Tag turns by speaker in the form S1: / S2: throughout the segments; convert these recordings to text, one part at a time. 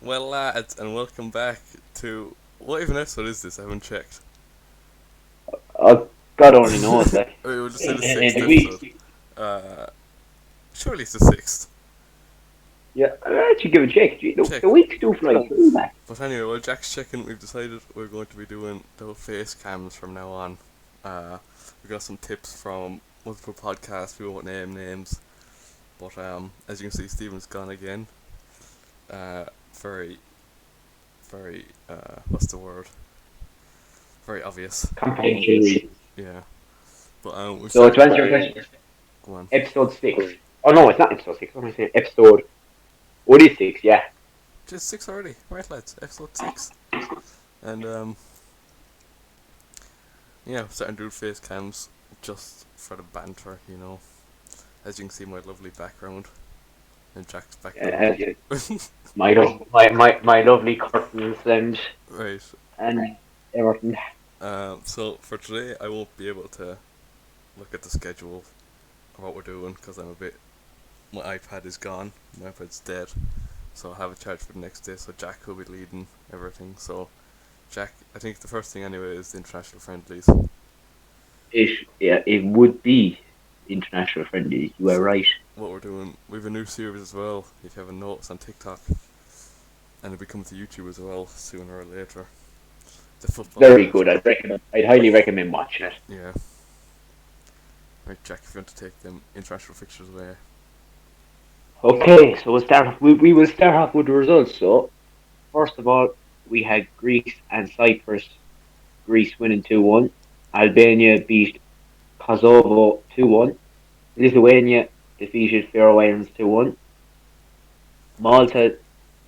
S1: Well, lads, and welcome back to what even episode is this? I haven't checked.
S2: God only knows, like.
S1: We'll just say the sixth
S2: The
S1: episode.
S2: week.
S1: Uh, Surely it's the sixth.
S2: Yeah, I should give a check.
S1: Check.
S2: The weeks do fly through, man.
S1: But anyway, while Jack's checking, we've decided we're going to be doing the face cams from now on. We got some tips from multiple podcasts. We won't name names, but as you can see, Stephen's gone again. Very, very. What's the word? Very obvious.
S2: Confidential.
S1: Yeah. But we've
S2: So
S1: started.
S2: to answer your question,
S1: Go on.
S2: episode 6. Oh no, it's not episode 6. What am I saying? Episode. What is 6? Yeah.
S1: Just 6 already. Right, lads. Episode 6. And, yeah, we're starting to do face cams just for the banter, you know. As you can see, my lovely background. And Jack's background.
S2: My lovely curtains
S1: Right.
S2: and everything.
S1: So, for today, I won't be able to look at the schedule of what we're doing because my iPad is gone. My iPad's dead. So I'll have a charge for the next day, so Jack will be leading everything. So, Jack, I think the first thing anyway is the international friendlies.
S2: It would be international friendly. You are right.
S1: What we're doing, we have a new series as well, if you haven't noticed, on TikTok. And it'll be coming to YouTube as well, sooner or later. The football.
S2: Very good. I'd highly recommend watching it.
S1: Yeah. Right, Jack, if you want to take them international fixtures away.
S2: Okay, so we will start off with the results. So, first of all, we had Greece and Cyprus. Greece winning 2-1. Albania beat Kosovo 2-1. Lithuania defeated Faroe Islands 2-1. Malta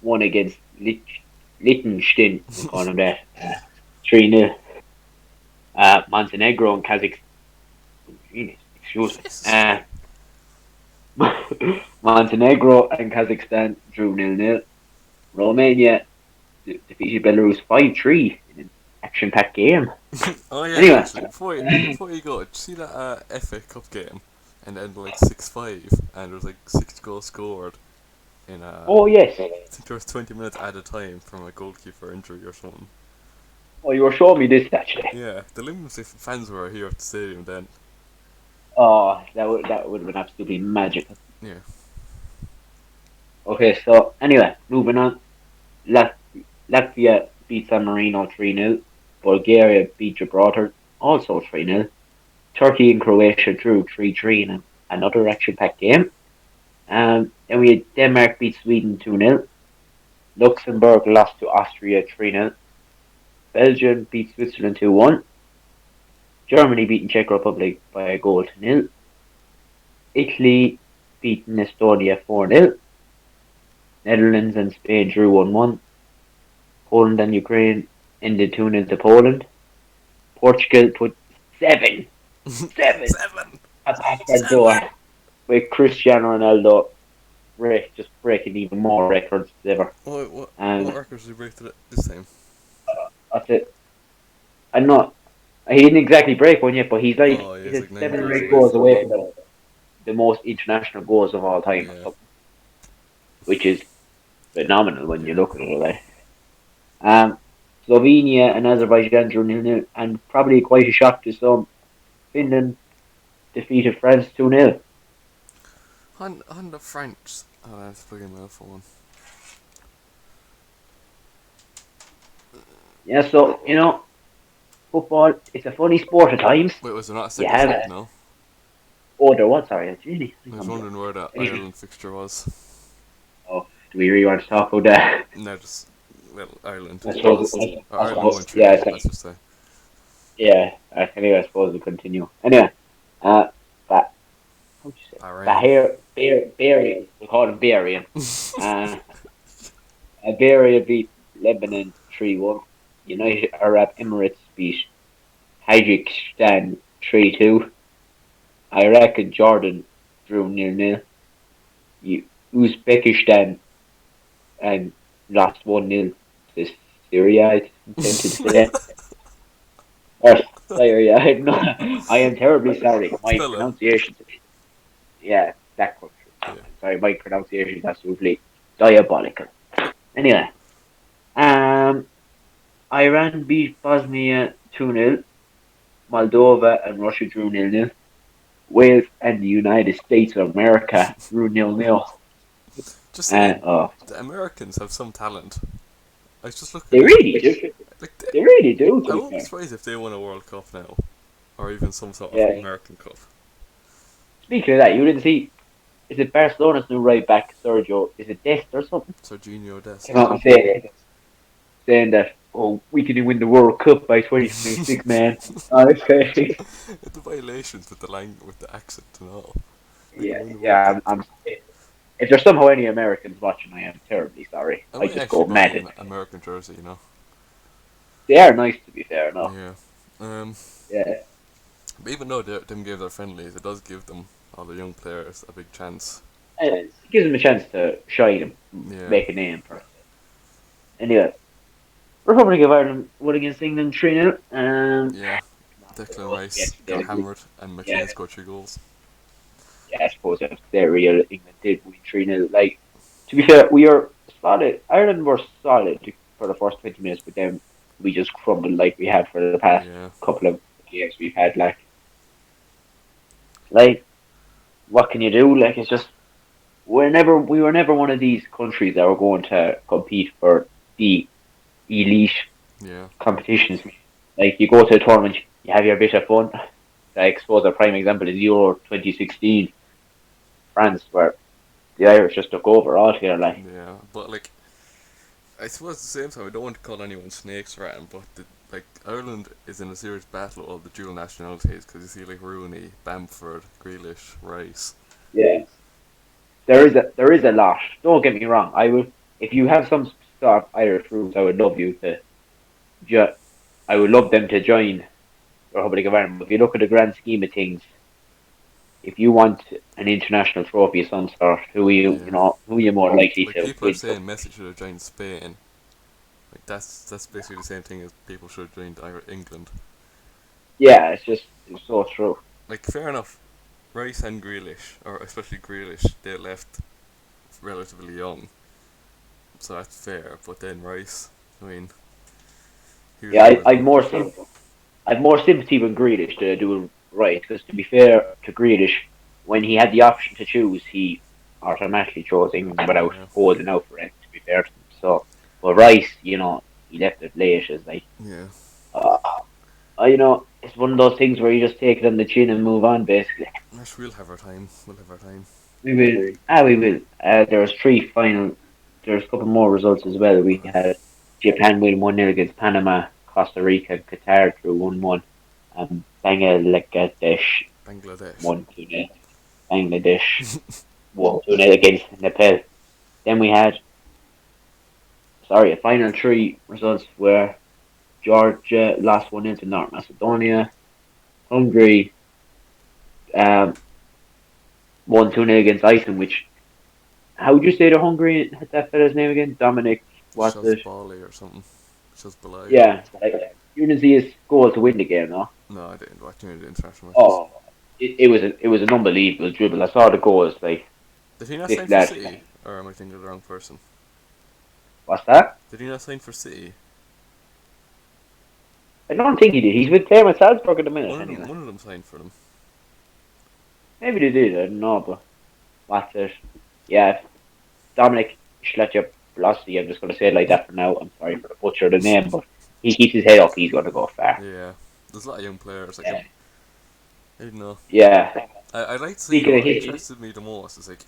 S2: won against Liechtenstein, we call them that, 3-0. Montenegro and Kazakhstan. Excuse me. Montenegro and Kazakhstan drew 0-0. Romania defeated Belarus 5-3 in an action-packed game.
S1: Oh yeah,
S2: Anyway.
S1: actually, before you go, did you see that FA Cup game? And ended like 6-5, and there was like 6 goals scored in
S2: Oh, yes.
S1: I think there was 20 minutes at a time from a goalkeeper injury or something.
S2: Oh, you were showing me this, actually.
S1: Yeah, the Limerick fans were here at the stadium then.
S2: Oh, that would have been absolutely magical.
S1: Yeah.
S2: Okay, so anyway, moving on. Latvia beat San Marino 3-0. Bulgaria beat Gibraltar also 3-0. Turkey and Croatia drew 3-3 in another action-packed game. Then we had Denmark beat Sweden 2-0. Luxembourg lost to Austria 3-0. Belgium beat Switzerland 2-1. Germany beating Czech Republic by a goal to 0. Italy beating Estonia 4-0. Netherlands and Spain drew 1-1. Poland and Ukraine ended 2-0 to Poland. Portugal put 7 at the back door with Cristiano Ronaldo just breaking even more records than ever.
S1: What records did he break this time?
S2: That's it. I'm not. He didn't exactly break one yet, but he's like,
S1: he's like
S2: 7 or 8 goals away from the most international goals of all time,
S1: Yeah.
S2: which is phenomenal when you look at it. Like. Slovenia and Azerbaijan drew 0-0, and probably quite a shock to some, Finland defeated France 2-0.
S1: On the French. Oh, I have to plug in my phone.
S2: Yeah, so, football, it's a funny sport at times.
S1: Wait, was there not a second set? No?
S2: Oh, there was, sorry. Really?
S1: I was wondering where that Ireland fixture was.
S2: Oh, do we really want to talk about that?
S1: No, just, Ireland.
S2: Ireland
S1: won 3, let's just say.
S2: Yeah, anyway, I suppose we'll continue. Anyway, how'd you say? Bahrain, we call him Bahrain. Bahrain beat Lebanon 3-1. United Arab Emirates beat Tajikistan 3-2. Iraq and Jordan drew 0-0. Uzbekistan and lost 1-0 to Syria, I intended to say. Or Syria, I am terribly sorry. My pronunciation. That country.
S1: Yeah.
S2: Sorry, my pronunciation is absolutely diabolical. Anyway, Iran beat Bosnia 2-0. Moldova and Russia drew 0-0. Wales and the United States of America drew 0-0.
S1: Just
S2: And
S1: saying, the Americans have some talent. I was just
S2: they
S1: looking at
S2: really do.
S1: like
S2: They really do, to
S1: I
S2: be
S1: won't be
S2: fair.
S1: surprised if they win a World Cup now, or even some sort of
S2: Yeah.
S1: American Cup.
S2: Speaking of that, you didn't see, is it Barcelona's new right back, Sergio? Is it Dest or something?
S1: Serginho
S2: Came
S1: Dest.
S2: out and saying that, oh, we can win the World Cup by 2026, man. Okay.
S1: The violations with with the accent and all. We
S2: Yeah,
S1: can win the World
S2: yeah.
S1: Cup.
S2: If there's somehow any Americans watching, I am terribly sorry.
S1: I
S2: I
S1: might
S2: just go
S1: actually buy
S2: mad.
S1: an American jersey, you know.
S2: They are nice, to be fair, no.
S1: Yeah. Um.
S2: Yeah.
S1: But even though them games are friendlies, it does give them all the young players a big chance.
S2: And it gives them a chance to shine and
S1: Yeah.
S2: make a name for it. Anyway, Republic of Ireland won against England 3-0.
S1: Yeah. Declan Rice got hammered and
S2: Yeah,
S1: McLean scored 3 goals.
S2: yeah, I suppose that's their real. England did win 3-0. Like, to be fair, we are solid. Ireland were solid for the first 20 minutes, but then we just crumbled like we have for the past
S1: Yeah.
S2: couple of games we've had. Like, what can you do? Like, it's just we were never one of these countries that were going to compete for the elite
S1: Yeah.
S2: competitions. Like, you go to a tournament, you have your bit of fun. Like, I suppose a prime example is Euro 2016 France, where the Irish just took over altogether. Like,
S1: Yeah. But like, I suppose at the same time, I don't want to call anyone snakes around, but like Ireland is in a serious battle of the dual nationalities because you see like Rooney, Bamford, Grealish, Rice.
S2: yeah, there is a lot. Don't get me wrong. I would, if you have some sort of Irish roots, I would love you to. Ju- I would love them to join the Republic of Ireland. But if you look at the grand scheme of things, if you want an international trophy of some sort,
S1: Yeah.
S2: who are you more likely
S1: Like
S2: to
S1: people are
S2: win
S1: saying
S2: something?
S1: Messi should have joined Spain. Like that's basically the same thing as people should have joined England.
S2: Yeah, it's so true.
S1: Like fair enough, Rice and Grealish, or especially Grealish, they left relatively young, so that's fair. But then Rice, I mean, he was
S2: Yeah,
S1: always
S2: I've more sympathy with Grealish to do it right, because to be fair to Grealish, when he had the option to choose, he automatically chose England without
S1: yeah,
S2: holding out for it. To be fair to him, so but Rice, he left it late. As like,
S1: yeah.
S2: uh, it's one of those things where you just take it on the chin and move on. Basically,
S1: Ash, we'll have our time. We'll have our time.
S2: we will. We will. There's three final. There's a couple more results as well. We had Japan win 1-0 against Panama, Costa Rica, and Qatar drew 1-1. Bangladesh
S1: Bangladesh.
S2: 1-2 Bangladesh 1-2 against Nepal. Then we had, a final three results were Georgia lost 1-0 to North Macedonia, Hungary 1-2 against Iceland, which, how would you say the Hungary had that fella's name again? Dominic, what's
S1: Shaz
S2: it?
S1: Bali or something. Shaz Balai.
S2: Yeah, like, you didn't see his goal to win the game, no?
S1: No, I didn't watch any of the international matches.
S2: Oh, it was an unbelievable dribble. I saw the goals. Like,
S1: Did he not
S2: this
S1: sign for
S2: lad,
S1: City? Or am I thinking of the wrong person?
S2: what's that?
S1: Did he not sign for City?
S2: I don't think he did. He's with playing with Salzburg at the minute,
S1: One of them.
S2: anyway.
S1: One of them signed for them.
S2: Maybe they did. I don't know, but what's it? Yeah, Dominic Schletcher-Blosky. I'm just going to say it like that for now. I'm sorry for the butcher of the name, but he keeps his head up. He's going to go far.
S1: Yeah. There's a lot of young players. Like
S2: Yeah.
S1: I don't know.
S2: Yeah.
S1: I'd like to see
S2: Speaking of
S1: what
S2: his,
S1: interested me the most is like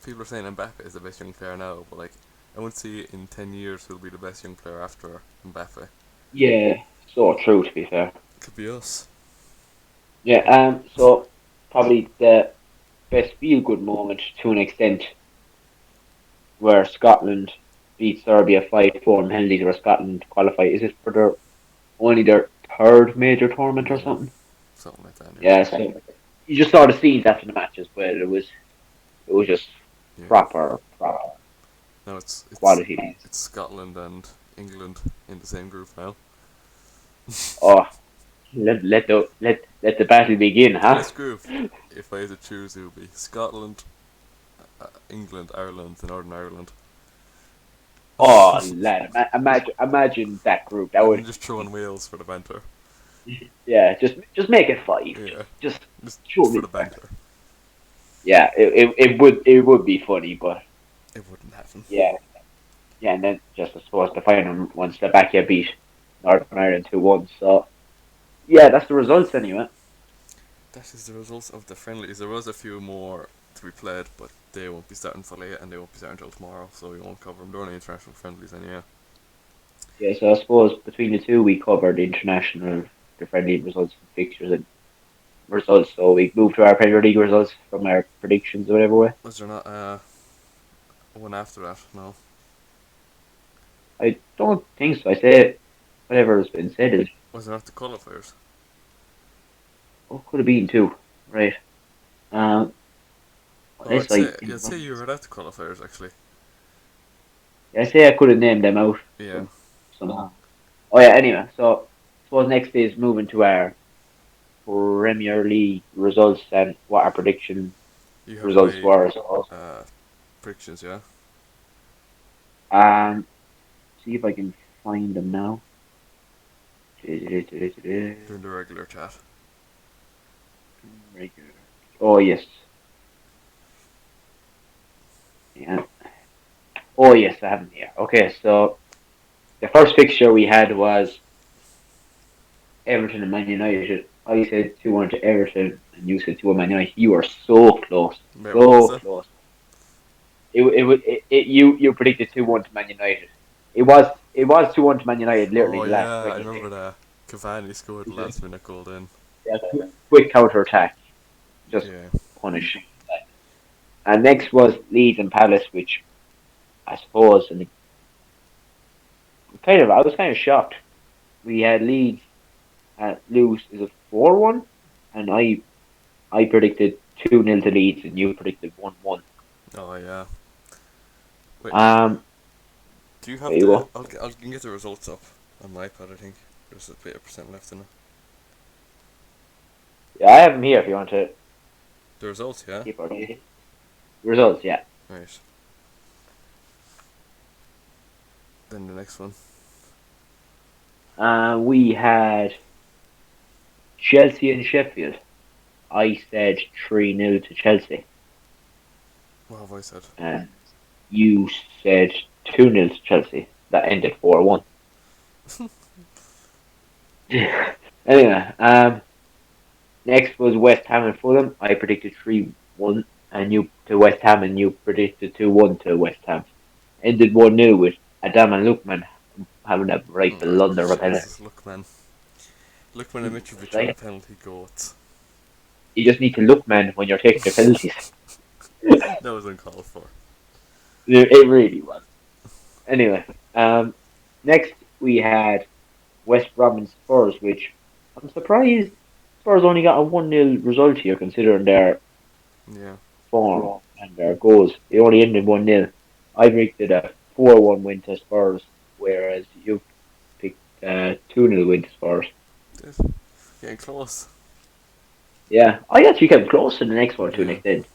S1: people are saying Mbappe is the best young player now, but like I want to see in 10 years who'll be the best young player after Mbappe.
S2: yeah, so true. To be fair.
S1: Could be us.
S2: Yeah. So probably the best feel good moment to an extent where Scotland beat Serbia 5-4 in penalties, where Scotland qualified. Is it for their third major tournament or
S1: Yeah.
S2: something?
S1: Something like that. Anyway.
S2: Yeah, so you just saw the scenes after the match as well. It was just
S1: Yeah.
S2: proper
S1: No, it's
S2: quality.
S1: it's Scotland and England in the same group now.
S2: Oh, let the battle begin,
S1: The
S2: huh?
S1: best group, if I had to choose, it would be Scotland, England, Ireland, and Northern Ireland.
S2: Oh, lad, imagine that group. That
S1: And
S2: would,
S1: then just throw in Wales for the banter.
S2: yeah, just make it five.
S1: Yeah,
S2: Just
S1: just
S2: show
S1: for
S2: me
S1: the
S2: there.
S1: banter.
S2: Yeah, it would be funny, but
S1: It wouldn't happen.
S2: yeah, yeah, and then just I suppose the final one, Slovakia beat Northern Ireland 2-1. So yeah, that's the results anyway.
S1: That is the results of the friendlies. There was a few more to be played, but they won't be starting for late and they won't be starting until tomorrow, so we won't cover them. They're only international friendlies anyway.
S2: Yeah, so I suppose between the two, we covered the international, the friendly results, and fixtures and results. So we moved to our Premier League results from our predictions or whatever way.
S1: Was there not one after that? No.
S2: I don't think so. I say whatever has been said is
S1: Was there not the qualifiers?
S2: could have been two, right? Um,
S1: Oh,
S2: unless I
S1: I'd say you were at the qualifiers actually.
S2: I say I could have named them out
S1: Yeah.
S2: somehow. Oh yeah. Anyway, so I suppose next is moving to our Premier League results and what our prediction
S1: You have
S2: results
S1: my
S2: were. I suppose.
S1: predictions, yeah?
S2: Um, see if I can find them now.
S1: During the regular chat.
S2: Oh yes, yeah. Oh yes, I have them here. Okay, so the first fixture we had was Everton and Man United. I said 2-1 to Everton, and you said 2-1 Man United. You are so close,
S1: Wait, what was
S2: so
S1: it?
S2: close. You predicted 2-1 to Man United. It was 2-1 to Man United. Literally
S1: Oh
S2: the last
S1: yeah, I
S2: 20
S1: remember
S2: seconds.
S1: that. Cavani scored the last minute goal then.
S2: Yeah, quick counter attack, just
S1: Yeah.
S2: punish. And next was Leeds and Palace, which I suppose, and I was kind of shocked. We had Leeds lose is a 4-1, and I predicted 2-0 to Leeds, and you predicted 1-1.
S1: Oh yeah. Wait,
S2: Um,
S1: do you
S2: there
S1: have
S2: you
S1: the?
S2: go.
S1: I can get the results up on my iPad. I think there's a bit of percent left in it.
S2: Yeah, I have them here if you want to
S1: The results, yeah.
S2: keep our results. Yeah.
S1: Right. Then the next one.
S2: We had Chelsea and Sheffield. I said 3-0 to Chelsea,
S1: What have I said?
S2: and you said 2-0 to Chelsea. That ended 4-1. Anyway, next was West Ham and Fulham. I predicted 3-1, and you to West Ham, and you predicted 2-1 to West Ham. Ended 1-0 with Adam and Lookman having a right blunder of a penalty.
S1: Jesus, look man. Look when Mitrovic on a
S2: Like,
S1: penalty goat.
S2: you just need to look, man, when you're taking the penalties.
S1: That was uncalled for.
S2: It really was. Anyway, next we had West Brom and Spurs, which I'm surprised Spurs only got a 1-0 result here, considering their
S1: Yeah.
S2: form and their goals. They only ended 1-0. I predicted a 4-1 win to Spurs, whereas you picked 2-0 win to Spurs.
S1: Getting close.
S2: Yeah, I actually came close to the next one to an
S1: Yeah.
S2: extent.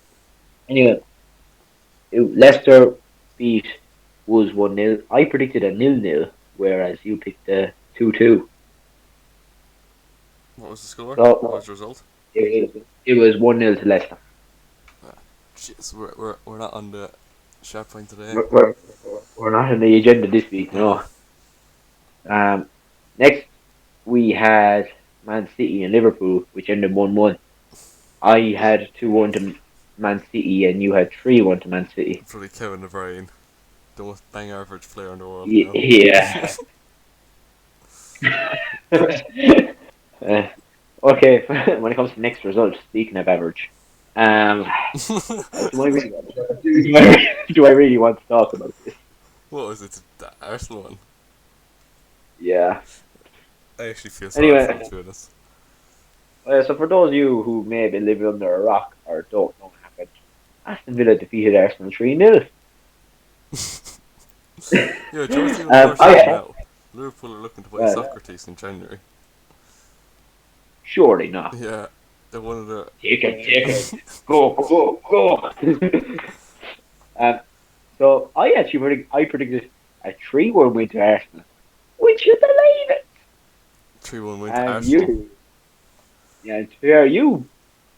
S2: Anyway, Leicester beat Wolves 1-0. I predicted a 0-0, whereas you picked a 2-2.
S1: What was the score?
S2: So
S1: What was the result?
S2: it was 1-0 to Leicester.
S1: Jeez, we're not on the sharp point today.
S2: We're not on the agenda this week,
S1: No.
S2: no. Next, we had Man City and Liverpool, which ended 1-1. I had 2-1 to Man City, and you had 3-1 to Man City.
S1: Probably Kevin De Bruyne, the most bang average player in the world now.
S2: Yeah. Okay, when it comes to next result, speaking of average, um, do I really, do I really want to talk about this?
S1: What was it? The Arsenal one?
S2: Yeah.
S1: I actually feel sorry for him,
S2: Anyway,
S1: to be honest.
S2: so for those of you who may be living under a rock or don't know what happened, Aston Villa defeated Arsenal 3-0.
S1: Yeah, do you know what's even worse than now? Liverpool are looking to buy
S2: Well,
S1: Socrates in January.
S2: surely not.
S1: Yeah, they're one of the.
S2: Take it. Go. um, so I predicted a 3-1 win to Arsenal. Would you believe it?
S1: 3-1 win to
S2: And
S1: Arsenal.
S2: yeah, it's fair. You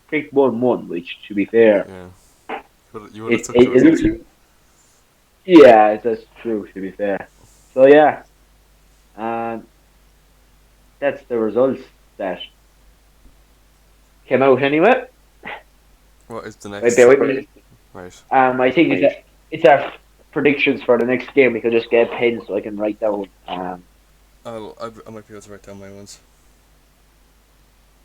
S2: picked 1-1, which, to be fair,
S1: Yeah. You would have
S2: it,
S1: took the
S2: it,
S1: result.
S2: it yeah, that's true. To be fair, so yeah, um, that's the results that came out anyway.
S1: What is the
S2: Right,
S1: next?
S2: bear with me.
S1: Right.
S2: I think it's our predictions for the next game. We could just get a pen so I can write down.
S1: I might be able to write down my ones.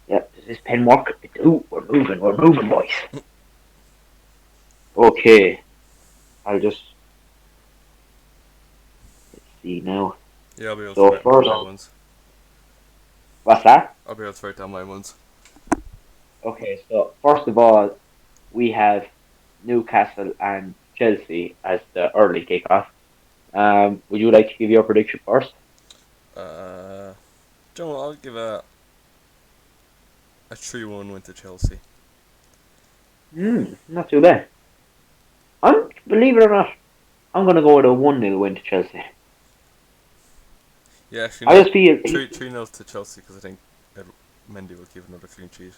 S2: Yeah, does this pen work? Ooh, we're moving, boys. Okay, I'll just let's see now.
S1: Yeah, I'll be able to
S2: So
S1: write down
S2: first,
S1: my ones.
S2: what's that?
S1: I'll be able to write down my ones.
S2: Okay, so first of all, we have Newcastle and Chelsea as the early kickoff. Would you like to give your prediction first?
S1: Do you know what? I'll give a 3-1 win to Chelsea.
S2: Not too bad. Believe it or not, I'm gonna go with a 1-0 win to Chelsea.
S1: Yeah, actually
S2: I
S1: no.
S2: just feel
S1: 3-0 to Chelsea because I think Mendy will keep another clean sheet.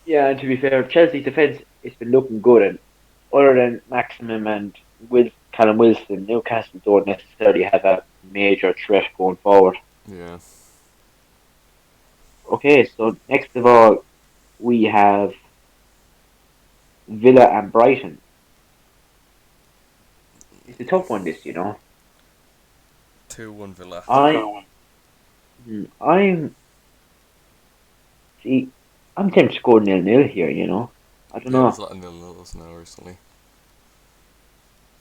S2: yeah, and to be fair, Chelsea's defence has been looking good, and other than Maximum and Callum Wilson, Newcastle don't necessarily have a major threat going forward.
S1: Yeah.
S2: Okay, so next of all, we have Villa and Brighton. It's a tough one, this,
S1: 2-1 Villa.
S2: I, I'm, see, I'm tempted to go 0-0 here, I don't
S1: Yeah, there's
S2: know.
S1: a lot of nil-nils now recently.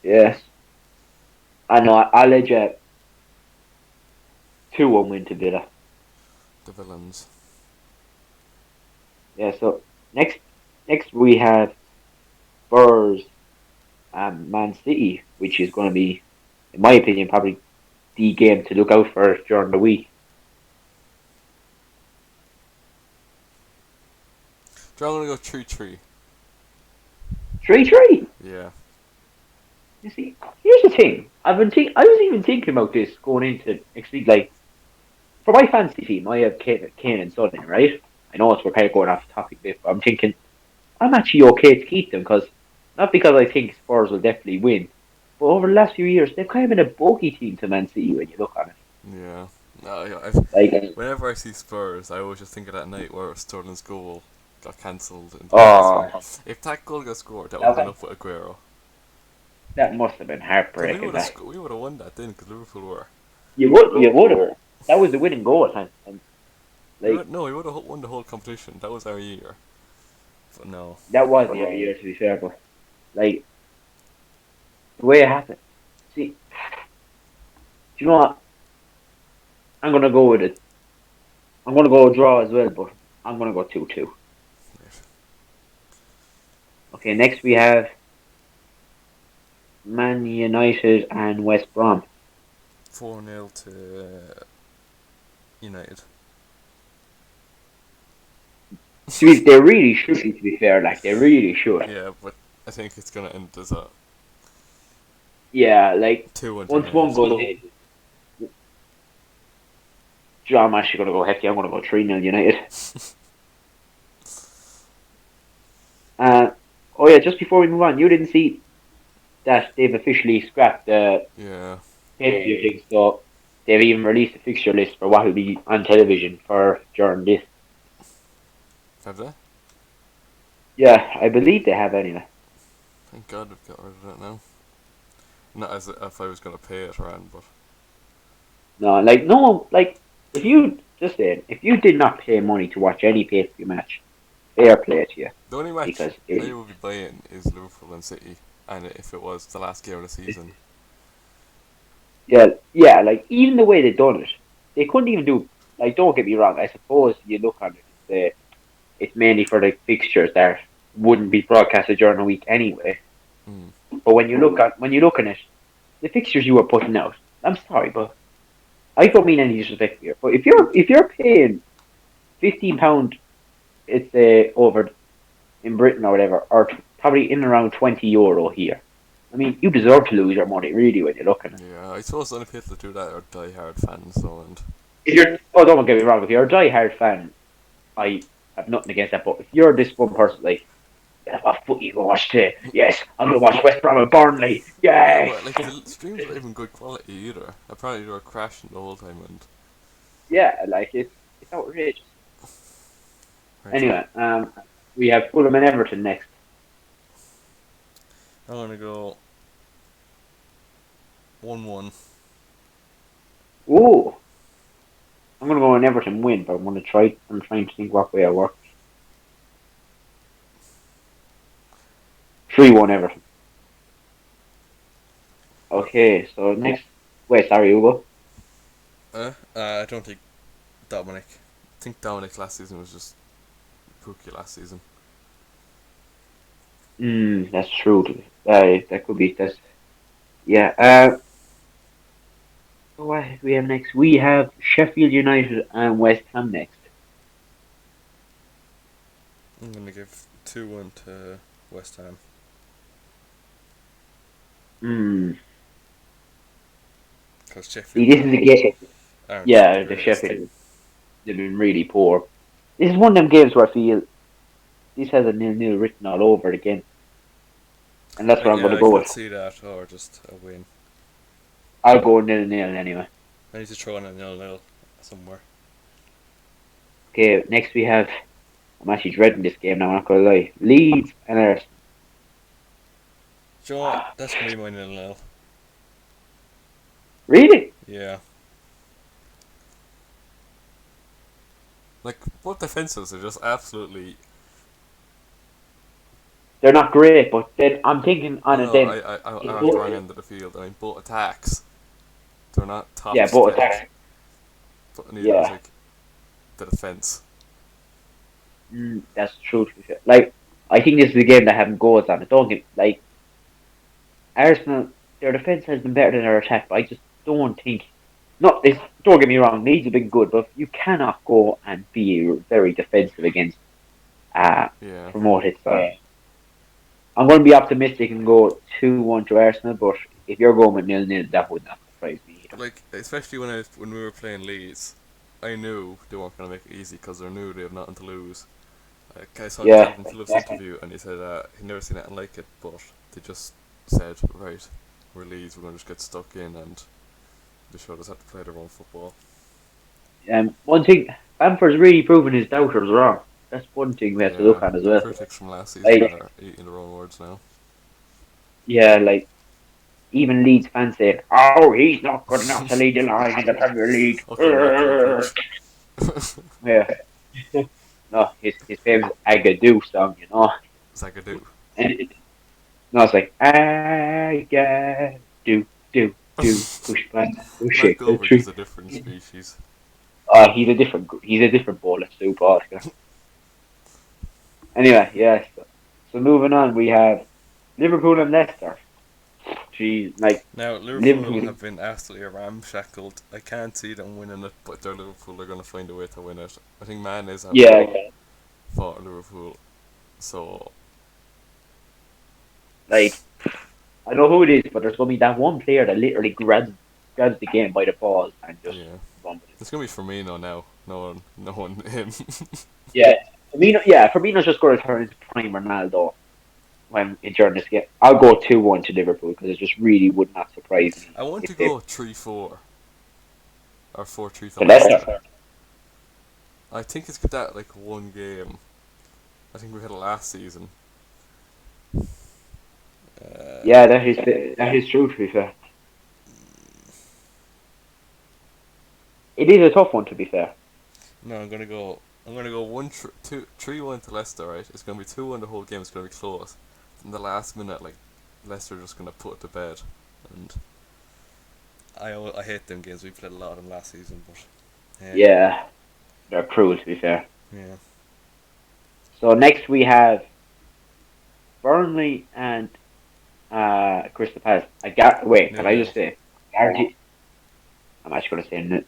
S2: Yes, I know. I'll let you 2-1 win to Villa.
S1: The villains.
S2: Yeah. So next we have Spurs and Man City, which is going to be, in my opinion, probably the game to look out for during the week.
S1: Do I'm gonna go 3-3.
S2: 3-3.
S1: Yeah.
S2: You see, here's the thing. I was even thinking about this going into next week. Like for my fantasy team, I have Kane and Son in, right? I know we're kind of going off topic a bit, but I'm thinking I'm actually okay to keep them because not because I think Spurs will definitely win, but over the last few years they've kind of been a bogey team to Man City when you look on it.
S1: Yeah. No, yeah,
S2: Like,
S1: whenever I see Spurs, I always just think of that night where Sterling's goal got cancelled in the last
S2: oh,
S1: minute. If that goal got scored, that would have been up with Aguero.
S2: that must have been
S1: Because
S2: heartbreaking. That
S1: we would have won that then, because Liverpool were.
S2: you would have. That was the winning goal, and like
S1: We would have won the whole competition. That was our year. But no.
S2: that was the year to be fair, but like the way it happened. See, do you know what? I'm gonna go with it. I'm gonna go draw as well, but I'm gonna go 2-2.
S1: Right.
S2: Okay, next we have Man United and West Brom.
S1: 4-0 to United.
S2: They really should be, to be fair. Like they really should.
S1: Yeah, but I think it's going to end as a
S2: Yeah, like
S1: 2-1 to
S2: once one
S1: United.
S2: goes in, I'm actually gonna go hefty. I'm gonna go 3-0 United. Oh yeah, just before we move on, you didn't see that they've officially scrapped the
S1: Yeah.
S2: pay-per-view thing, so they've even released a fixture list for what will be on television for during this.
S1: Have they?
S2: Yeah, I believe they have anyway.
S1: Thank God they've got rid of that now. Not as if I was going to pay it around, but.
S2: No, like if you just saying, if you did not pay money to watch any pay-per-view match, fair play to you
S1: The only match
S2: because
S1: I would be buying is Liverpool and City, and if it was the last game of the season.
S2: yeah, like even the way they done it, they couldn't even do. Like, don't get me wrong. I suppose you look on it, it's mainly for the fixtures that wouldn't be broadcasted during the week anyway.
S1: Mm.
S2: But when you look at it, the fixtures you were putting out, I'm sorry, but I don't mean any disrespect here. But if you're paying £15, it's over in Britain or whatever, or probably in around €20 here. I mean, you deserve to lose your money, really, when you're looking at it.
S1: Yeah, I suppose the only people that do that are die-hard fans, though, and
S2: If you're, oh, don't get me wrong, if you're a die-hard fan, I have nothing against that. But if you're this one person, like, yeah, what foot you go watch today? Yes, I'm gonna watch West Brom and Burnley.
S1: yeah,
S2: Yes.
S1: but like the streams are even good quality either. Apparently they were crashing the whole time, and
S2: Yeah, like it's outrageous.
S1: right,
S2: Anyway, we have Fulham and Everton next.
S1: I'm gonna go 1-1.
S2: Ooh, I'm gonna go an Everton win, but I'm gonna try. I'm trying to think what way I work. 3-1 Everton. Okay, so next. Wait, sorry, Hugo.
S1: I don't think Dominic. I think Dominic last season was just pooky last season.
S2: That's true. That could be that's yeah. What do we have next? We have Sheffield United and West Ham next.
S1: I'm gonna give 2-1 to West Ham.
S2: Hmm.
S1: Because
S2: See,
S1: Sheffield
S2: this is a game.
S1: aren't the
S2: Yeah, the
S1: greatest.
S2: Sheffield they've been really poor. This is one of them games where I feel this has a 0-0 written all over it again, and that's what I'm going
S1: Yeah,
S2: to
S1: I
S2: go
S1: could
S2: with.
S1: see that, or just a win.
S2: I'll go 0-0 anyway.
S1: I need to throw in a 0-0 somewhere.
S2: Okay, next we have. I'm actually dreading this game now. I'm not going to lie. Leeds and Arsenal.
S1: Do you know what? That's gonna be my 0-0.
S2: Really?
S1: Yeah. Like, both defenses are just absolutely.
S2: They're not great, but then I'm thinking
S1: Oh
S2: on it
S1: no,
S2: then.
S1: I have the wrong end of the field. I mean, both attacks. They're not top
S2: Yeah, both
S1: spec.
S2: attacks.
S1: But neither is
S2: Yeah,
S1: like the defense.
S2: that's true. To be fair. Like, I think this is a game that having goals on it. Don't get like Arsenal. Their defense has been better than their attack, but I just don't think. Not this. Don't get me wrong. Leeds have been good, but you cannot go and be very defensive against
S1: Yeah.
S2: promoted side. I'm going to be optimistic and go 2-1 to Arsenal, but if you're going with 0-0, that would not surprise me either.
S1: Like, especially when we were playing Leeds, I knew they weren't gonna make it easy because they knew they have nothing to lose. Like, I saw
S2: Yeah,
S1: Calvin Phillips' interview and he said he'd never seen anything like it, but they just said, right, we're Leeds, we're gonna just get stuck in, and they showed us how to play their own football.
S2: one thing, Bamford's really proven his doubters wrong. That's one thing we have to look
S1: Yeah,
S2: at as
S1: the
S2: well.
S1: critics from last season
S2: Like,
S1: are eating their own words now.
S2: yeah, like even Leeds fans say, "Oh, he's not good enough to lead the line in the Premier League."
S1: Okay, not critics.
S2: Yeah, no, his famous Agadoo song, you know.
S1: Zagadou.
S2: And no, it's like Agadoo, push back, push
S1: Mark
S2: it, the
S1: Goldberg is
S2: tree.
S1: a different species.
S2: He's a different bowl of soup, Oscar. Anyway, yes. So moving on, we have Liverpool and Leicester. Gee, like
S1: Now, Liverpool
S2: Liverpool.
S1: have been absolutely ramshackled. I can't see them winning it, but they're Liverpool. They're going to find a way to win it. I think Man is having
S2: Yeah,
S1: fought Liverpool, so
S2: like I know who it is, but there's gonna be that one player that literally grabs the game by the balls and just
S1: yeah.
S2: runs it.
S1: It's going to be Firmino now. No one him.
S2: Yeah, Firmino's just going to turn into prime Ronaldo when during this game. I'll go 2-1 to Liverpool because it just really would not surprise me
S1: I want to
S2: if they
S1: go 3-4 or 4-3 to
S2: to
S1: Leicester.
S2: Leicester.
S1: I think it's got that like one game. I think we had it last season.
S2: Yeah, that is true. To be fair, it is a tough one. To be fair,
S1: No, I'm gonna go. I'm gonna go 3-1 to Leicester. Right, it's gonna be 2-1 the whole game. It's gonna be close. In the last minute, like Leicester are just gonna put it to bed, and I hate them games. We played a lot of them last season, but
S2: yeah, they're cruel. To be fair.
S1: yeah.
S2: So next we have Burnley and Crystal Palace. Wait. Can I
S1: 0-0.
S2: just say? Guarantee. I'm actually going to say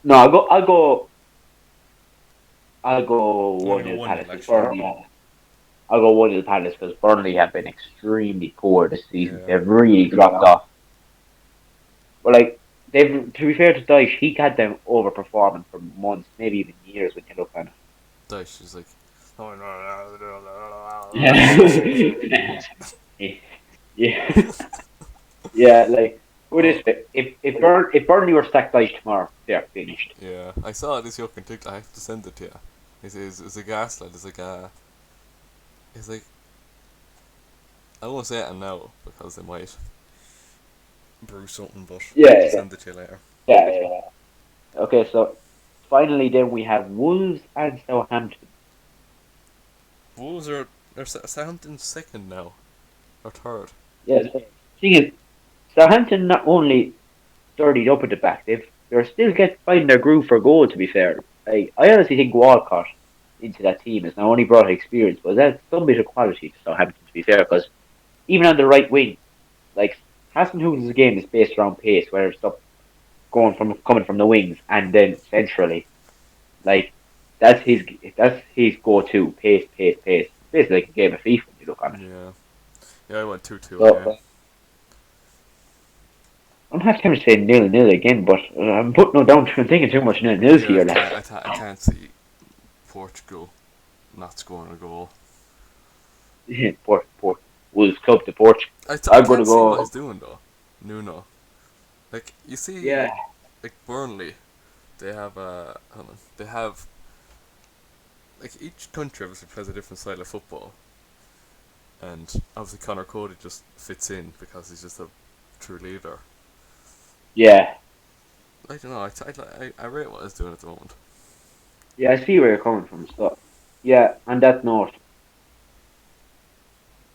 S2: no. I'll go. I'll go
S1: I'm gonna
S2: one
S1: go
S2: nil
S1: 1-0
S2: Palace.
S1: actually.
S2: Burnley. I'll go 1-0 Palace because Burnley have been extremely poor this season.
S1: Yeah.
S2: They've really dropped off. But like they've, to be fair to Dyche, he had them overperforming for months, maybe even years when you look at
S1: Daesh is like, oh
S2: it. Yeah, yeah. Like put
S1: oh
S2: it this way, if Burnley were stacked Dyche tomorrow, they're finished.
S1: yeah. I saw this joke on TikTok. I have to send it to you. It's a gaslight. It's like I won't say it now because they might brew something, but I have to
S2: Yeah,
S1: send it to you later.
S2: yeah. Okay, so finally, then we have Wolves and Southampton.
S1: Wolves are Southampton second now or third.
S2: Yes. Thing is, Southampton not only sturdied up at the back, they're still finding their groove for goal. To be fair, like I honestly think Walcott into that team has not only brought experience, but that's some bit of quality to Southampton. To be fair, because even on the right wing, like Hassan Hugh's game is based around pace, where it's up going from coming from the wings and then centrally. Like that's his go to pace, pace, pace. It's basically like a game of FIFA when you look on it.
S1: Yeah, yeah. I went 2-2
S2: So
S1: again.
S2: I'm half tempted to say 0-0 again, but I'm putting no down. I'm thinking too much 0-0
S1: Yeah,
S2: here. Like.
S1: I can't see Portugal not scoring a goal.
S2: Port Wolves Club to Portugal.
S1: I
S2: I'm gonna
S1: can't see what
S2: go.
S1: he's doing though. Nuno. Like you see,
S2: Yeah,
S1: like Burnley, they have hold on, they have like each country obviously plays a different style of football, and obviously Connor Cody just fits in because he's just a true leader.
S2: yeah,
S1: I don't know. I rate what he's doing at the moment.
S2: yeah. I see where you're coming from. So, yeah. On that note,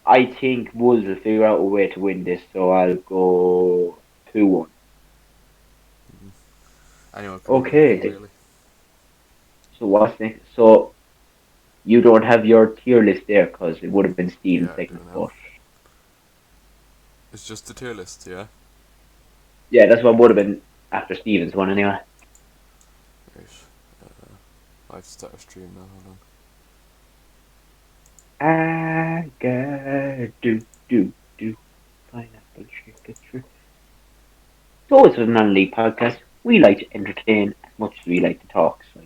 S2: I think Wolves will figure out a way to win this. So I'll go 2-1.
S1: Anyone could win anything
S2: Okay.
S1: really.
S2: So what's next? So you don't have your tier list there because it would have been Steven
S1: Yeah, I do
S2: second,
S1: now.
S2: but
S1: It's just the tier list, yeah.
S2: yeah, that's what would have been after Steven's one anyway.
S1: Right. I have to start a stream now. Hold on.
S2: I got do pineapple shake. So it's a non-league podcast. We like to entertain as much as we like to talk. So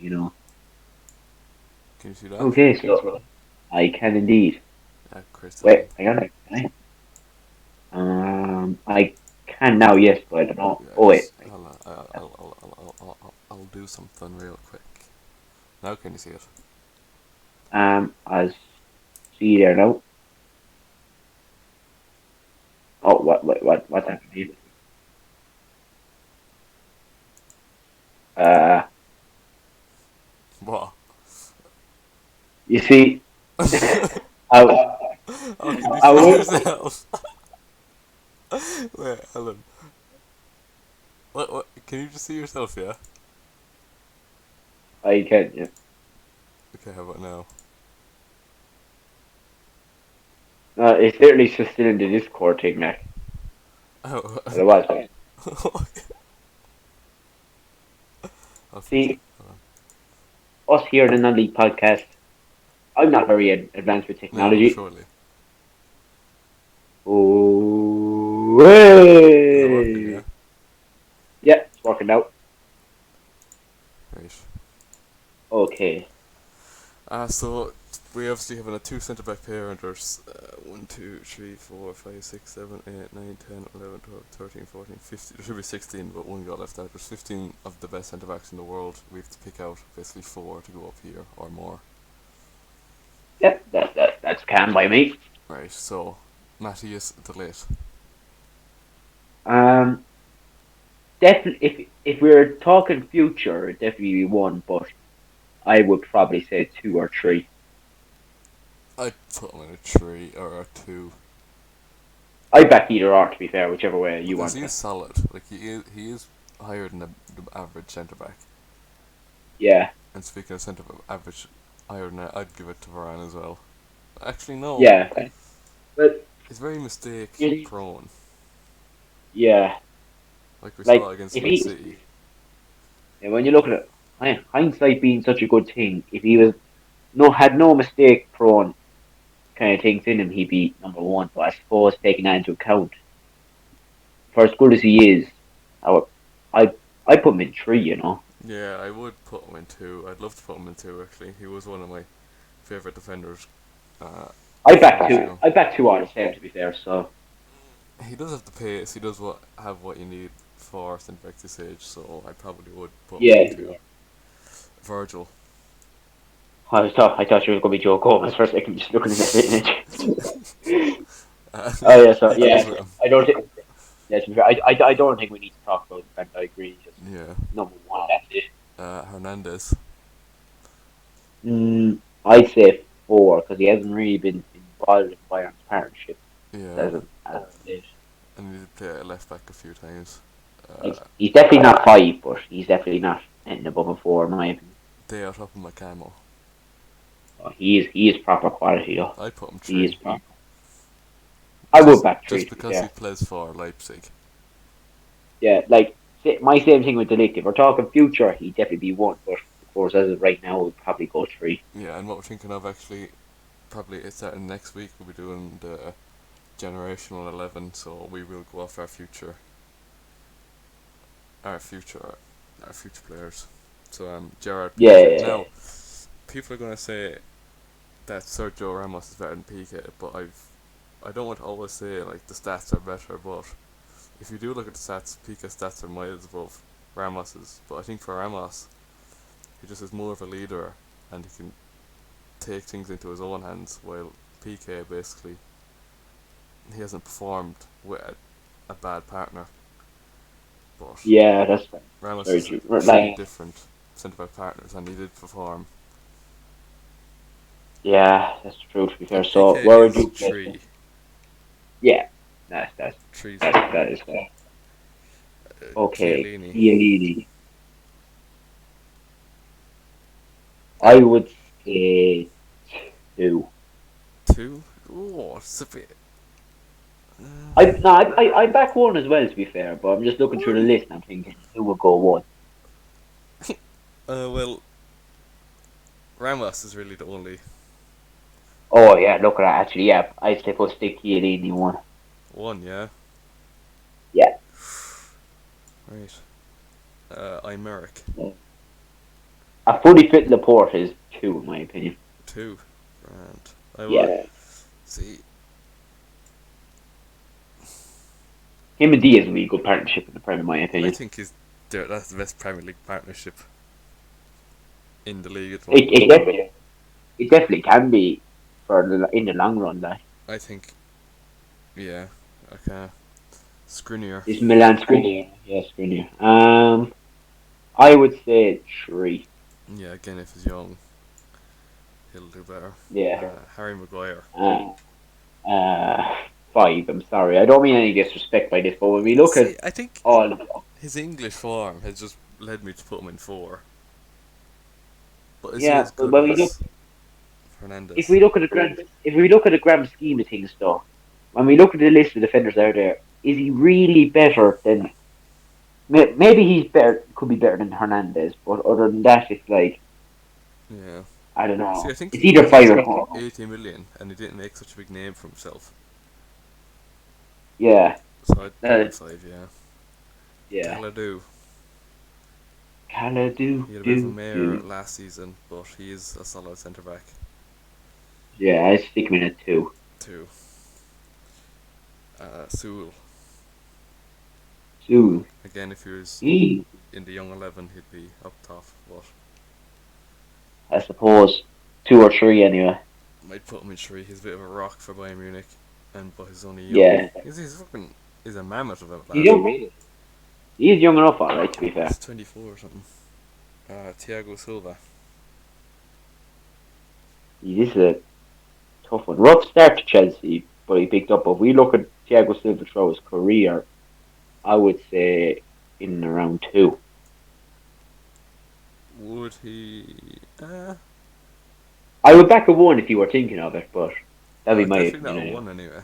S1: Can you see that?
S2: Okay, so I can indeed.
S1: Yeah, Chris.
S2: Wait, hang on. I can now. Yes, but I don't know. Oh wait.
S1: Yes. Hold on. I'll do something real quick. Now can you see it?
S2: I see there now. Oh, what's happening? Uh,
S1: What?
S2: you see, I,
S1: Oh, can you
S2: I
S1: see
S2: would.
S1: yourself? Wait, hold on. What? Can you just see yourself? Yeah.
S2: I can. Yeah.
S1: Okay. How about now?
S2: It's literally just still in the Discord thing, Mac.
S1: Oh.
S2: But it was.
S1: I'll fix it.
S2: See, us here in the non-league podcast. I'm not very advanced with
S1: No,
S2: technology.
S1: surely.
S2: Oh,
S1: Is it working? Yeah.
S2: hey. Yeah, it's working out.
S1: Right.
S2: Okay.
S1: So we obviously have a two centre back pair, and there's 1, 2, 3, 4, 5, 6, 7, 8, 9, 10, 11, 12, 13, 14, 15. There should be 16, but one got left out. There's 15 of the best centre backs in the world. We have to pick out basically 4 to go up here or more.
S2: Yep, that's can by me.
S1: Right. So Matthias de Ligt.
S2: Um, definitely, if we're talking future, it'd definitely be one, but I would probably say 2 or 3.
S1: I'd put him in a 3 or a 2.
S2: I back either or, to be fair, whichever way you
S1: Because
S2: want
S1: he
S2: to.
S1: is solid. Like he is higher than the average centre back.
S2: Yeah,
S1: And speaking of centre average higher than that, I'd give it to Varane as well. Actually, no.
S2: yeah, but
S1: He's very mistake prone,
S2: yeah,
S1: like we saw
S2: like
S1: against
S2: if
S1: Man
S2: he,
S1: City.
S2: and when you look at it, hindsight being such a good thing, if he was had no mistake prone, kind of things in him, he'd be number one. But I suppose taking that into account, for as good as he is, I would, I I put him in three.
S1: Yeah, I would put him in two. I'd love to put him in two, actually. He was one of my favourite defenders
S2: I
S1: a few
S2: back
S1: years
S2: two.
S1: ago.
S2: I back two out of ten, to be fair. So
S1: He does have the pace. He does have what you need for centre back this age. So I probably would put him in
S2: yeah,
S1: two. Virgil.
S2: I thought you were going to be Joe Gomez for a second, just looking at his image. Oh
S1: Yeah,
S2: yeah, so
S1: he goes
S2: yeah,
S1: with him.
S2: I don't think. Yeah, to be fair, I don't think we need to talk about the fact. I agree. Just
S1: Yeah.
S2: number one. That's it.
S1: Hernandez.
S2: I'd say four because he hasn't really been involved in Bayern's partnership
S1: Yeah.
S2: as of late.
S1: And he did play at left back a few times.
S2: He's definitely not five, but he's definitely not ending above a four in my opinion.
S1: They are top of my camo.
S2: Oh, he is proper quality though.
S1: I put him
S2: He is
S1: three.
S2: proper. I would back three
S1: Just
S2: to be
S1: because he
S2: fair.
S1: plays for Leipzig.
S2: Yeah, like my same thing with Delict. If we're talking future, he'd definitely be one, but of course as of right now, we'd probably go three.
S1: Yeah, and what we're thinking of actually, probably it's starting next week. We'll be doing the generational 11, so we will go off our future, our future players. So Gerard
S2: Yeah,
S1: Piqué.
S2: yeah,
S1: Now, people are gonna say that Sergio Ramos is better than Piqué, but I don't want to always say like the stats are better, but if you do look at the stats, Piqué's stats are miles above Ramos's. But I think for Ramos, he just is more of a leader, and he can take things into his own hands, while Piqué basically he hasn't performed with a bad partner. But
S2: yeah. That's
S1: Ramos
S2: very
S1: has
S2: true.
S1: three
S2: Like,
S1: different centre back partners, and he did perform.
S2: yeah, that's true. To be fair,
S1: And
S2: so
S1: Piqué
S2: where would
S1: is
S2: you place him?
S1: three.
S2: Yeah, that's
S1: Three's
S2: that
S1: fine.
S2: that is fair. Okay,
S1: Chiellini.
S2: Chiellini. I would say two.
S1: Two. Oh, it's a bit.
S2: I no, I back one as well. To be fair, but I'm just looking through the
S1: One.
S2: list and I'm thinking who would go one.
S1: Well, Ramos is really the only
S2: Oh yeah, look at that. Actually, yeah, I'd say put stick Chiellini one.
S1: one, yeah.
S2: Yeah.
S1: Right. I'm Merrick.
S2: A fully fit Laporte is two, in my opinion.
S1: Two. And I will
S2: Yeah.
S1: see.
S2: Him and Diaz would be a good partnership in the Prem, in my
S1: I
S2: opinion.
S1: think that's the best Premier League partnership in the league at the
S2: It,
S1: moment.
S2: it, definitely, it definitely can be in the long run. Like
S1: I think, yeah, okay. Skriniar.
S2: this Milan Skriniar, yeah, Skriniar. I would say three.
S1: Yeah, again, if he's young, he'll do better.
S2: Yeah.
S1: Harry Maguire.
S2: Uh, five. I'm sorry, I don't mean any disrespect by this, but when we look
S1: See,
S2: at
S1: I think
S2: all,
S1: his English form has just led me to put him in four. But is he
S2: yeah,
S1: as
S2: but
S1: good
S2: when we look,
S1: as
S2: if
S1: Fernandez?
S2: we look at the grand scheme of things, though, when we look at the list of defenders out there, is he really better than? Maybe he's better, could be better than Hernandez, but other than that, it's like
S1: Yeah.
S2: I don't
S1: See,
S2: know.
S1: I think
S2: It's
S1: he
S2: either
S1: was
S2: five
S1: on
S2: or four.
S1: 80 million and he didn't make such a big name for himself.
S2: Yeah,
S1: So I'd put him
S2: uh,
S1: in five, yeah.
S2: yeah.
S1: Galadou.
S2: Kinda
S1: He had a bit of a
S2: do
S1: mare
S2: do.
S1: last season, but he is a solid centre back.
S2: Yeah, I stick him in at two.
S1: Two. Sewell.
S2: Two.
S1: Again, if he was
S2: He,
S1: in the young 11, he'd be up top, but
S2: I suppose, two or three anyway.
S1: might put him in three. He's a bit of a rock for Bayern Munich, but he's only young.
S2: Yeah,
S1: He's a mammoth of a
S2: he's
S1: lad.
S2: young. He's young enough, all right. To be fair,
S1: He's 24 or something. Tiago Silva.
S2: he is a tough one. Rough start to Chelsea, but he picked up. But if we look at Thiago Silva through his career, I would say in and around two.
S1: Would he?
S2: I would back a one if you were thinking of it, but that'd be my
S1: Definitely
S2: opinion
S1: not a
S2: anyway.
S1: one anyway.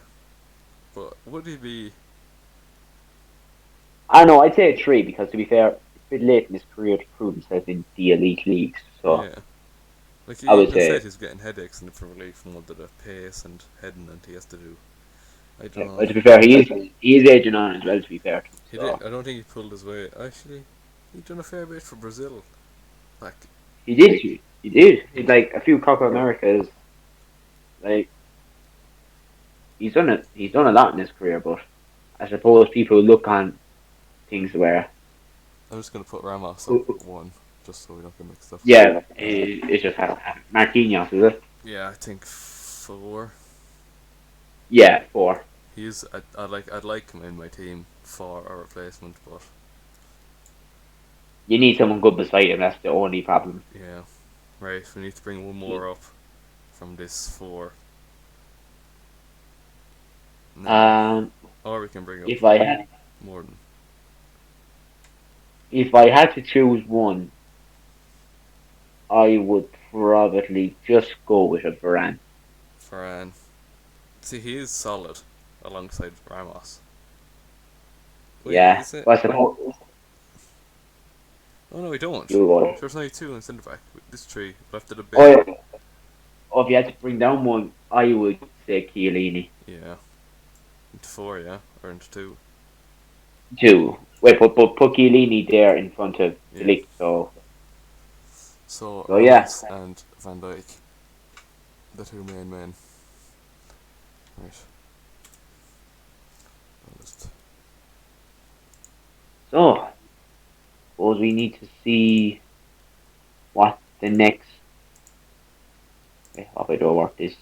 S1: But would he be?
S2: I know, I'd say a three because to be fair, it's a bit late in his career to prove himself in the elite leagues. So
S1: Yeah. Like
S2: I
S1: he
S2: would
S1: even said
S2: say.
S1: he's getting headaches and different relief from all the pace and heading that he has to do. I don't
S2: Yeah,
S1: know.
S2: but to be fair, he is aging on as well. To be fair to him,
S1: He did.
S2: so
S1: I don't think he pulled his weight. Actually, he done a fair bit for Brazil. Like
S2: he did. He did. He's like a few Copa Americas. Like he's done it. He's done a lot in his career, but I suppose people look on things where,
S1: I'm just gonna put Ramos up at one, just so we don't get mixed up.
S2: yeah, it's just how Marquinhos is it?
S1: Yeah, I think four.
S2: Yeah, four.
S1: He's. I'd like him in my team for a replacement, but
S2: You need someone good beside him. That's the only problem.
S1: yeah. Right, we need to bring one more up from this four now,
S2: Um,
S1: or we can bring up
S2: if I had
S1: more than
S2: if I had to choose one, I would probably just go with a Varane.
S1: Varane. See, he is solid alongside Ramos. Wait,
S2: Yeah,
S1: is it?
S2: but I suppose
S1: Oh no, we don't.
S2: you go.
S1: There's only two in centre back. This three left it a
S2: Oh,
S1: bit.
S2: yeah. Or if you had to bring down one, I would say Chiellini.
S1: Yeah, into four, yeah, or into two.
S2: Two. Wait, put Chiellini there in front of
S1: Yeah.
S2: Delict.
S1: So
S2: So yeah.
S1: Ramos and Van Dijk, the two main men. Right. I'll just
S2: So suppose we need to see what the next. Hope I don't work this.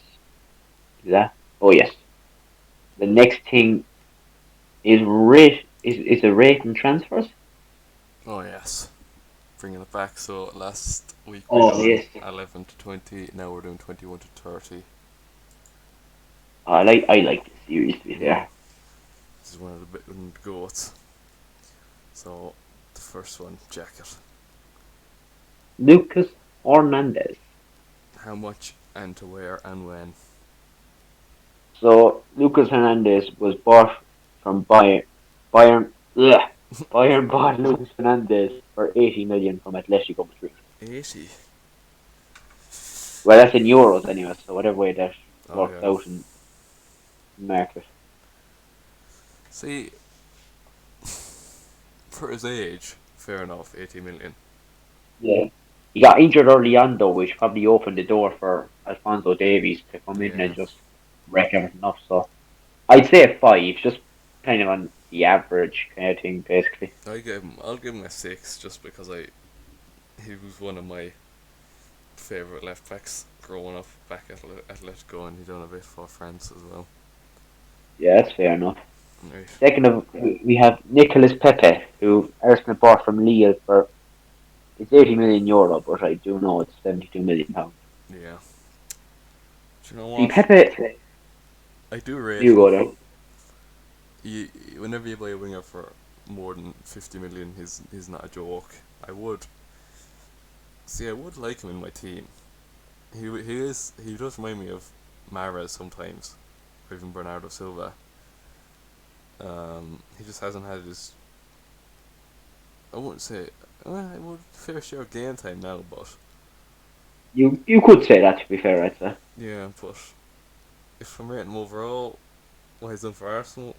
S2: Is that? Oh yes. The next thing is rate. Is a rate and transfers?
S1: Oh yes, bringing it back. So last week we
S2: Oh
S1: done
S2: yes.
S1: 11 to 20. Now we're doing 21 to 30.
S2: I like this series to be
S1: Yeah,
S2: fair.
S1: this is one of the big goats. So the first one, jacket.
S2: Lucas Hernandez.
S1: How much and to where and when?
S2: So Lucas Hernandez was bought from Bayern. Ugh, Bayern bought Lucas Hernandez for 80 million from Atletico Madrid.
S1: 80.
S2: Well, that's in euros anyway, so whatever way that
S1: Oh
S2: works
S1: yeah.
S2: out in market.
S1: See, for his age, fair enough. 80 million.
S2: Yeah. He got injured early on though, which probably opened the door for Alfonso Davies to come in
S1: Yeah.
S2: and just wreck everything up. So I'd say a five, just kind of on the average kind of thing, basically.
S1: I'll give him a 6 just because he was one of my favourite left backs growing up back at Atletico, and he done a bit for France as well.
S2: Yeah, that's fair enough.
S1: Right.
S2: Second of we have Nicolas Pepe, who Arsenal bought from Lille for it's 80 million euro, but I do know it's 72 million pounds.
S1: Yeah. Do you know
S2: See,
S1: what?
S2: Pepe,
S1: I do rate
S2: you
S1: him.
S2: go there.
S1: Whenever you buy a winger for more than 50 million, he's not a joke. I would like him in my team. He does remind me of Mahrez sometimes, or even Bernardo Silva. He just hasn't had his. I wouldn't say. I would fair share of game time now, but
S2: You could say that to be fair, I'd say.
S1: yeah, but if I'm rating him overall, what he's done for Arsenal,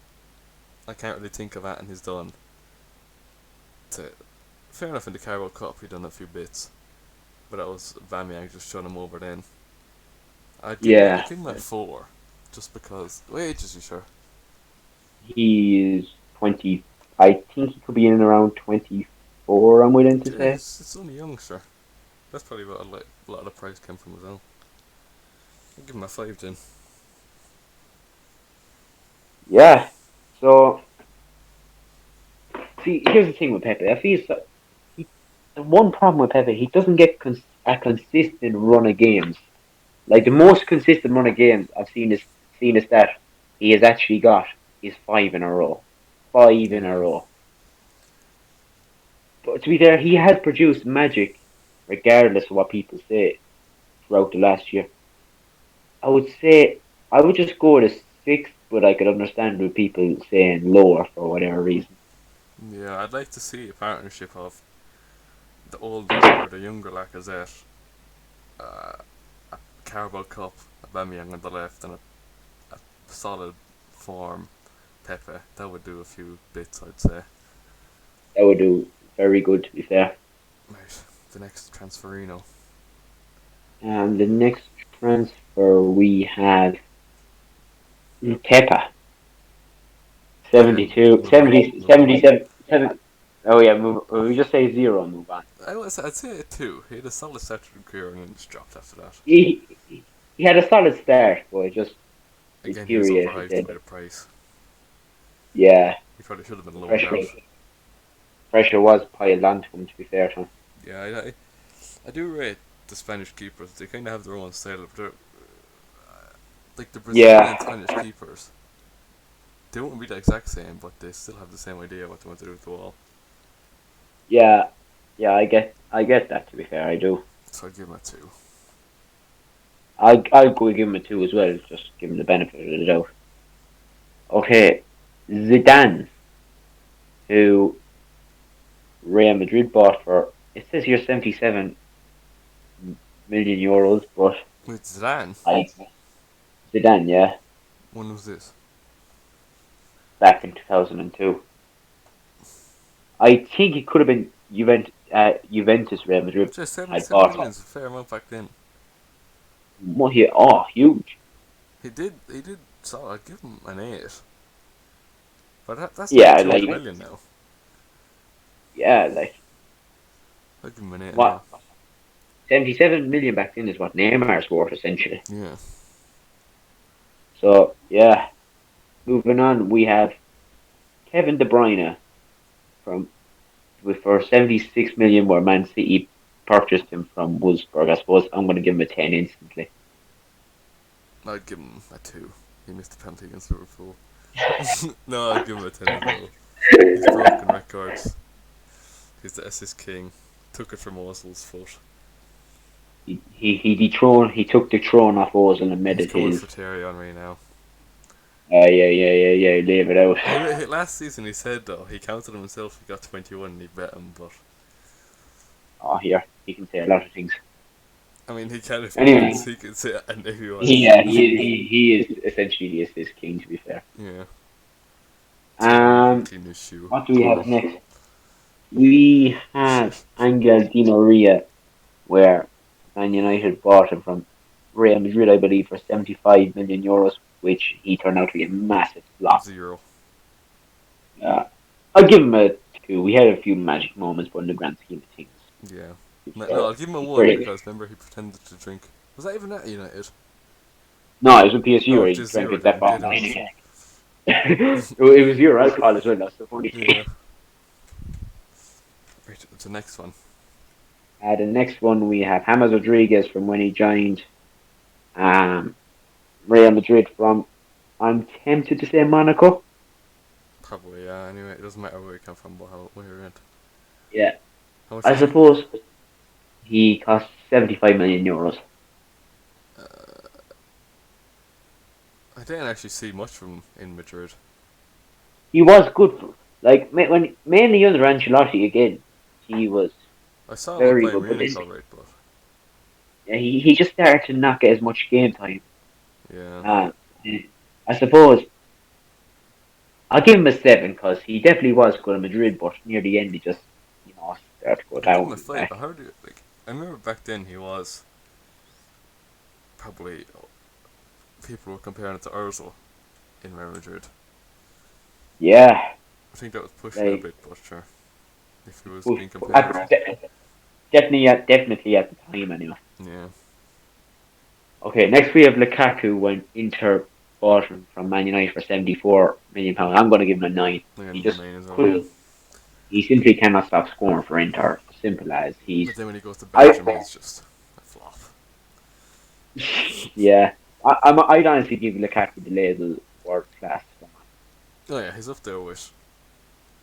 S1: I can't really think of anything he's done. Fair enough, in the Carabao Cup he done a few bits, but that was Bamiyang just showing him over then. I'd
S2: Yeah,
S1: give him a 4, just because. What age is he, sure?
S2: he is 20. I think he could be in and around 24. I'm willing to say.
S1: It's only young, sure. That's probably what a lot of the price came from as well. I'll give him a 5 then.
S2: Yeah. So see, here's the thing with Pepe. I feel so, he, the one problem with Pepe, he doesn't get a consistent run of games. Like the most consistent run of games I've seen is that he has actually got is five in a row, five in a
S1: Yeah.
S2: row. But to be fair, he has produced magic, regardless of what people say throughout the last year. I would say I would just go with a six, but I could understand with people saying lower for whatever reason.
S1: Yeah, I'd like to see a partnership of the older or the younger Lacazette uh, a Carabao Cup, Aubameyang on the left, and a solid form Pepe. That would do a few bits, I'd say.
S2: That would do very good, to be fair.
S1: Right, the next transferino.
S2: And the next transfer we have Pepe.
S1: Okay,
S2: 72,
S1: move on,
S2: 70,
S1: move on.
S2: 77, 7. Oh yeah, we just say zero and move on.
S1: I'd say a 2. He had a solid start to the career and then just dropped after that.
S2: He had a solid start, but it just
S1: Again, he was
S2: deteriorated
S1: overhyped
S2: then.
S1: by the price.
S2: Yeah,
S1: He probably should have been
S2: the
S1: loaned
S2: pressure
S1: out.
S2: pressure was piled onto him, to be fair to him.
S1: Yeah, I do rate the Spanish keepers. They kind of have their own style. But they're, like the Brazilian and
S2: Yeah,
S1: Spanish keepers, they won't be the exact same, but they still have the same idea what they want to do with the ball.
S2: yeah, yeah. I get that. To be fair, I do.
S1: So I'd give him a 2.
S2: I'll go give him a two as well. Just give him the benefit of the doubt. Okay, Zidane, who Real Madrid bought for, it says here 77 million euros, but
S1: With Zidane,
S2: I Zidane, yeah,
S1: when was this?
S2: back in 2002. I think it could have been Juventus Real Madrid
S1: I'd say
S2: had
S1: 77
S2: bought
S1: million is a fair amount back then.
S2: money. Oh, huge.
S1: He did. So I'd give him an 8. But that's nearly
S2: Yeah,
S1: 200
S2: like
S1: million now.
S2: yeah, like
S1: I'd give him an 8 and a
S2: what
S1: half.
S2: 77 million back then is what Neymar's worth essentially.
S1: Yeah.
S2: So yeah, moving on, we have Kevin De Bruyne from for 76 million, where Man City purchased him from Wolfsburg. I suppose I'm going to give him a 10 instantly.
S1: I'd give him a 2. He missed a penalty against Liverpool. No, I'd give him a 10 as well. He's broken records. He's the assist king. Took it from Ozil's foot.
S2: He took the throne off Ozil and made
S1: He's
S2: it
S1: coming
S2: his.
S1: for Thierry Henry now.
S2: Yeah. Leave it out.
S1: Last season he said though, he counted himself, he got 21 and he bet him, but
S2: Oh, here he can say a lot of things.
S1: I mean he can if he
S2: Anyway,
S1: wants, he can say it and if he wants.
S2: yeah, he is essentially the assist king, to be fair.
S1: Yeah.
S2: Um,
S1: Clean his shoe.
S2: what do we have next? We have Angel Di Maria, where Man United bought him from Real Madrid, I believe, for 75 million euros, which he turned out to be a massive flop.
S1: 0.
S2: Uh, I'll give him a two. We had a few magic moments, but in the grand scheme of things,
S1: Yeah.
S2: it's,
S1: No, I'll give him a
S2: it's
S1: 1
S2: pretty.
S1: because remember he pretended to drink. Was that even at United?
S2: No, it was with PSG
S1: Oh,
S2: where he
S1: just
S2: drank
S1: 0
S2: it that
S1: then.
S2: bomb.
S1: Did it?
S2: It was your alcohol as well. That's the funny thing.
S1: Yeah. Right, the next one.
S2: The next one we have James Rodriguez from when he joined um, Real Madrid from, I'm tempted to say Monaco.
S1: Probably, yeah. Anyway, it doesn't matter where he come from, but where he went.
S2: Yeah,
S1: How much
S2: I
S1: was he?
S2: suppose he cost 75 million euros.
S1: I didn't actually see much from him in Madrid.
S2: He was good, like when mainly under Ancelotti again. He was
S1: I saw him at
S2: very
S1: Bayern
S2: good, but
S1: Munich
S2: then
S1: alright, but
S2: he just started to not get as much game time.
S1: yeah.
S2: Uh, I suppose I'll give him a 7 because he definitely was good at Madrid, but near the end he just started to go
S1: I give him
S2: down
S1: a
S2: and
S1: 5,
S2: back.
S1: but how do you, like, I remember back then he was probably, people were comparing it to Ozil in Real Madrid.
S2: Yeah,
S1: I think that was pushing it a
S2: like
S1: bit, but sure. If he was
S2: oof,
S1: being compared.
S2: definitely at the time anyway.
S1: Yeah.
S2: Okay, next we have Lukaku when Inter bought him from Man United for 74 million pounds. I'm going to give him a 9.
S1: I
S2: He
S1: give him a
S2: just
S1: 9 as well, yeah.
S2: couldn't. He simply cannot stop scoring for Inter. Simple as
S1: But then when he goes to
S2: I
S1: Belgium, he's just a flop.
S2: yeah. I'd honestly give Lukaku the label world class.
S1: Oh yeah, he's up there with,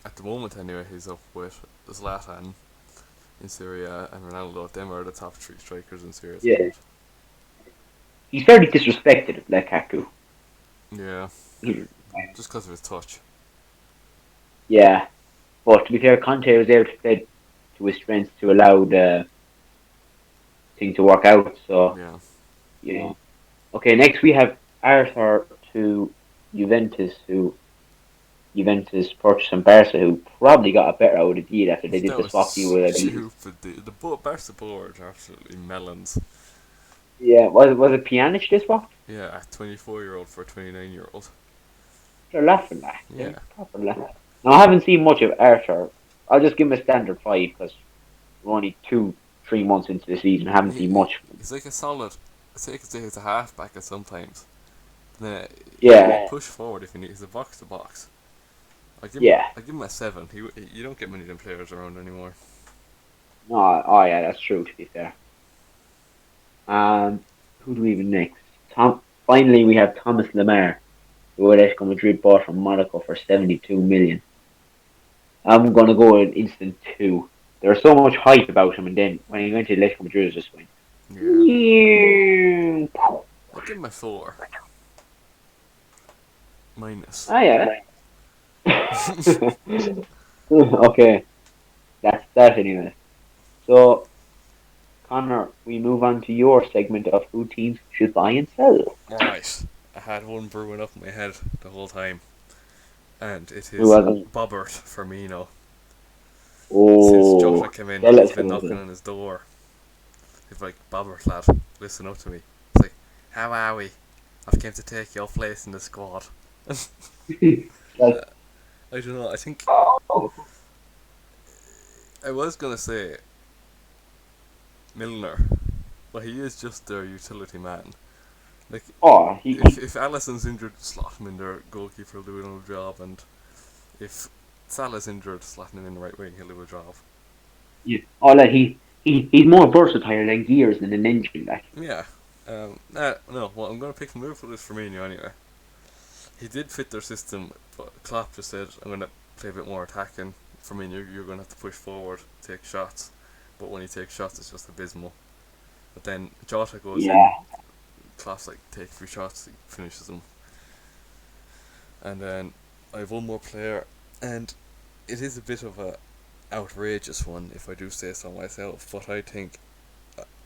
S1: at the moment anyway, he's up with Zlatan in Syria and Ronaldo. Them are the top 3 strikers in Syria at the
S2: Yeah,
S1: moment.
S2: he's very disrespected, Lukaku.
S1: Yeah, just because of his touch.
S2: Yeah, but to be fair, Conte was able to play to his strengths to allow the thing to work out. So
S1: Yeah.
S2: yeah. Okay, next we have Arthur to Juventus, who Juventus purchased Barca, who probably got a better out of the deal after they did
S1: That
S2: the
S1: was
S2: swap deal with I believe.
S1: stupid. The Barca board are absolutely melons.
S2: Yeah, was it Pjanic they swapped?
S1: Yeah, a 24-year-old for a 29-year-old.
S2: They're laughing at. They're
S1: Yeah.
S2: proper laughing. Now I haven't seen much of Arthur. I'll just give him a standard 5 because we're only 2-3 months into the season. I haven't seen much of him.
S1: He's like a solid. I say he's a halfback at sometimes. Then he'll
S2: Yeah,
S1: push forward if he needs. He's a box to box.
S2: yeah.
S1: I give him a 7. You don't get many of them players around anymore.
S2: No, oh yeah, that's true. To be fair. Who do we have next? Tom. Finally, we have Thomas Lemar, who Atletico Madrid bought from Monaco for 72 million. I'm gonna go an instant 2. There was so much hype about him, and then when he went to Atletico Madrid, it just went.
S1: Yeah. I give him a 4. Minus.
S2: Ah yeah. Okay, that's that anyway. So, Connor, we move on to your segment of who teams should buy and sell.
S1: Right. I had one brewing up in my head the whole time. And it
S2: Who
S1: is
S2: wasn't?
S1: Bobbert Firmino. Since Jota
S2: Oh,
S1: came in,
S2: sell
S1: he's
S2: it
S1: been
S2: for
S1: knocking
S2: me.
S1: on his door. He's like, Bobbert lad, listen up to me. It's like, how are we? I've came to take your place in the squad.
S2: Like,
S1: I don't know, I think
S2: oh,
S1: I was gonna say Milner, but he is just their utility man. Like,
S2: oh,
S1: if Alisson's injured, slot him in their goalkeeper will do another job, and if Salah's injured, slotting him in the right wing, he'll do a job.
S2: yeah. Oh, like he's more versatile than Gears than an engine. Like,
S1: Yeah. No, what I'm going to pick from Liverpool is Firmino anyway. He did fit their system, but Klopp just said, I'm going to play a bit more attacking. Firmino, you're going to have to push forward, take shots. But when he takes shots, it's just abysmal. But then Jota goes in,
S2: yeah,
S1: Klopp's like, take 3 shots, he finishes them. And then I have one more player, and it is a bit of a outrageous one, if I do say so myself, but I think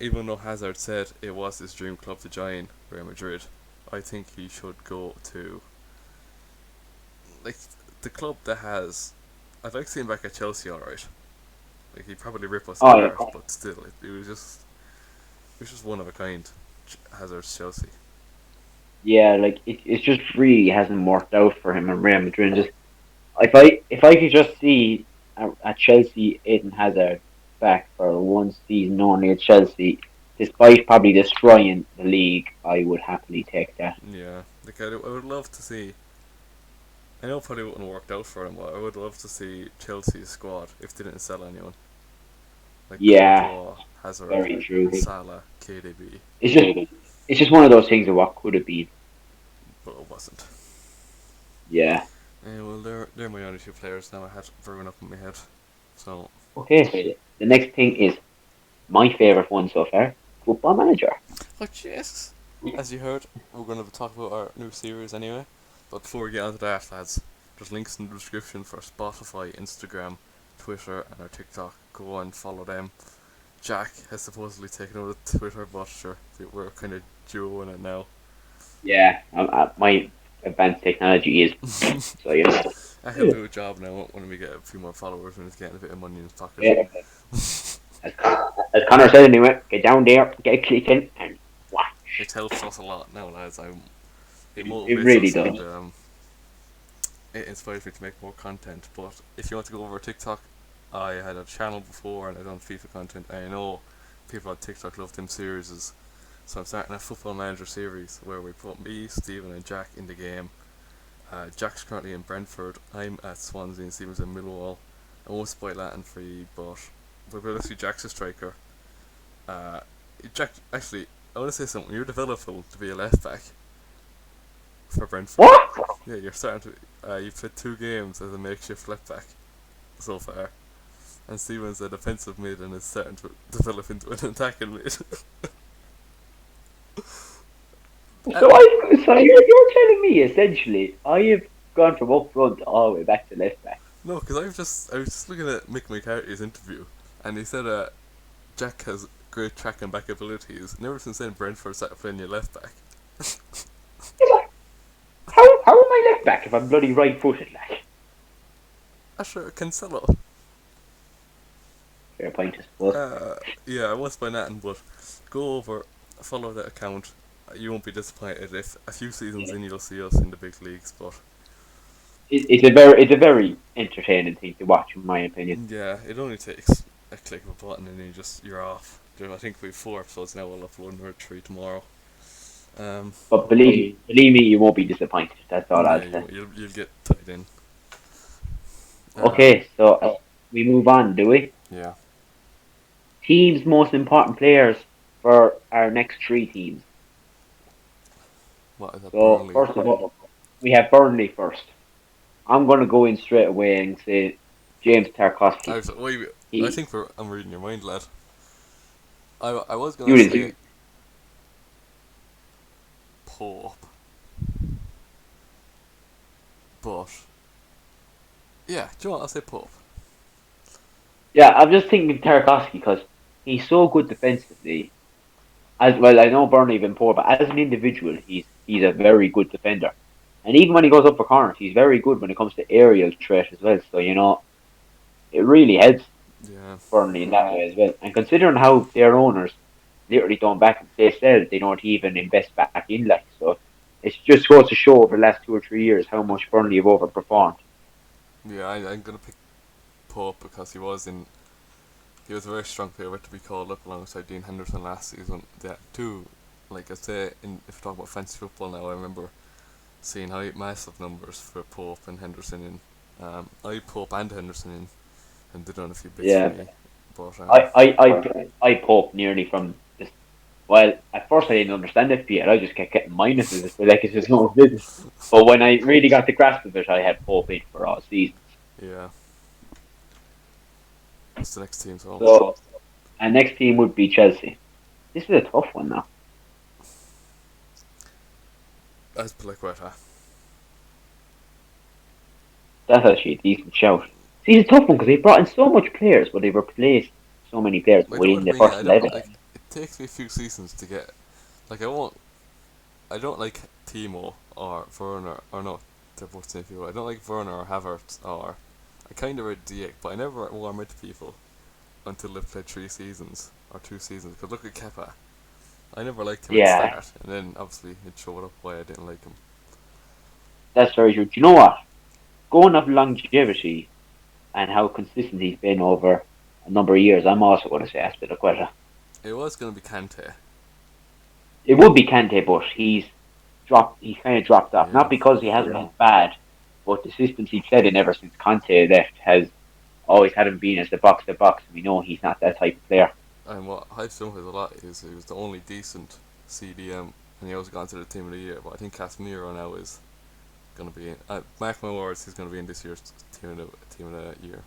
S1: even though Hazard said it was his dream club to join Real Madrid, I think he should go to like the club that has. I'd like to see him back at Chelsea, alright. Like he'd probably rip us
S2: oh yeah,
S1: apart, but still, it was just one of a kind. Hazard's Chelsea.
S2: yeah. Like it just really hasn't worked out for him in Real Madrid. Just if I could just see a Chelsea Eden Hazard back for one season only at Chelsea, despite probably destroying the league, I would happily take that.
S1: Yeah, like I would love to see. I know it probably wouldn't have worked out for him, but I would love to see Chelsea's squad if they didn't sell anyone. Like
S2: Yeah,
S1: Courtois, Hazard,
S2: very true.
S1: Salah, KDB,
S2: It's just it's just one of those things of what could have been.
S1: but it wasn't.
S2: Yeah.
S1: Yeah, well, they're my only 2 players now I had brewing up in my head. So,
S2: Okay, so the next thing is my favorite one so far, Football Manager.
S1: oh Jesus! As you heard, we're going to talk about our new series anyway. But before we get on to that, lads, there's links in the description for Spotify, Instagram, Twitter, and our TikTok. Go and follow them. Jack has supposedly taken over the Twitter, but sure, we're kind of duoing it now.
S2: Yeah, my advanced technology is so yeah.
S1: He'll do a job now when we get a few more followers and he's getting a bit of money in his pocket.
S2: Yeah. As Connor said anyway, get down there, get clicking, and watch.
S1: It helps us a lot now, lads. It
S2: It
S1: motivates
S2: really
S1: us and
S2: does.
S1: it inspires me to make more content. But if you want to go over TikTok, I had a channel before and I done FIFA content. And I know people on TikTok love them series, so I'm starting a Football Manager series where we put me, Stephen, and Jack in the game. Jack's currently in Brentford. I'm at Swansea and Stephen's in Millwall. I won't spoil that for you, but basically Jack's a striker. Jack, actually, I want to say something. You're developable to be a left back for Brentford.
S2: What?
S1: Yeah, you're starting to. You've played 2 games as a makeshift left back so far, and Stephen's a defensive mid and is starting to develop into an attacking mid.
S2: So you're telling me essentially I have gone from up front all the way back to left back.
S1: No, because I was just looking at Mick McCarthy's interview, and he said Jack has great track and back abilities. And ever since then, Brentford started playing your left back.
S2: How am I left back if I'm bloody right footed? Like,
S1: Sure, Cancelo.
S2: fair point, I suppose.
S1: Yeah, I was by nothing, but go over, follow that account. You won't be disappointed if a few seasons in you'll see us in the big leagues. But
S2: It's a very entertaining thing to watch, in my opinion.
S1: yeah, it only takes a click of a button and you're off. I think we have 4 episodes now. We'll upload another 3 tomorrow.
S2: But believe me, you won't be disappointed. That's all I'll
S1: Yeah,
S2: say.
S1: you'll get tied in.
S2: Okay, so we move on, do we?
S1: Yeah.
S2: Teams' most important players for our next 3 teams.
S1: What is that?
S2: So
S1: Burnley.
S2: first of all, we have Burnley first. I'm going to go in straight away and say James Tarkowski.
S1: I think I'm reading your mind, lad. I was gonna
S2: You
S1: say
S2: didn't.
S1: Pope, but yeah, do you know what? I'll say Pope.
S2: Yeah, I'm just thinking Tarkowski because he's so good defensively. As well, I know Burnley have been poor, but as an individual, he's a very good defender. And even when he goes up for corners, he's very good when it comes to aerial threat as well. So it really helps
S1: Yeah.
S2: Burnley in that way as well. And considering how their owners literally don't back they said they don't even invest back in, like, so it just goes to show over the last 2 or 3 years how much Burnley have overperformed.
S1: Yeah, I'm gonna pick Pope because he was a very strong player to be called up alongside Dean Henderson last season. Yeah, two, like I say, if you talk about fantasy football now, I remember seeing massive numbers for Pope and Henderson in. I had Pope and Henderson in, and did on a few bits for
S2: Yeah,
S1: me. But
S2: I poked nearly from this. Well, at first I didn't understand FPL. I just kept getting minuses. It's like it's just no business. But when I really got the grasp of it, I had Pope in for all seasons.
S1: yeah, what's the next team? So
S2: So, our next team would be Chelsea. This is a tough one now.
S1: that's Azpilicueta.
S2: That's actually a decent shout. See, it's a tough one because they brought in so much players, but they replaced so many players
S1: I don't
S2: within the
S1: mean
S2: first
S1: I don't
S2: 11.
S1: like. It takes me a few seasons to get. Like I don't like Timo or Werner or no. They're both same people. I don't like Werner or Havertz or. I kind of read Dijk, but I never warm into people until they've played 3 seasons or 2 seasons. Because look at Kepa. I never liked him at the
S2: Yeah,
S1: start, and then obviously it showed up why I didn't like him.
S2: that's very true. Do you know what? Going off longevity and how consistent he's been over a number of years, I'm also going to say Aspilicueta.
S1: It was going to be Kante.
S2: It would be Kante, but he's kind of dropped off.
S1: Yeah.
S2: Not because he hasn't been bad, but the systems he's played in ever since Conte left has always had him being as the box to box. We know he's not that type of player.
S1: And what hypes him up a lot is he was the only decent CDM, and he also got into the team of the year. But I think Casemiro now is going to be in. Mark my words, he's going to be in this year's team of the year.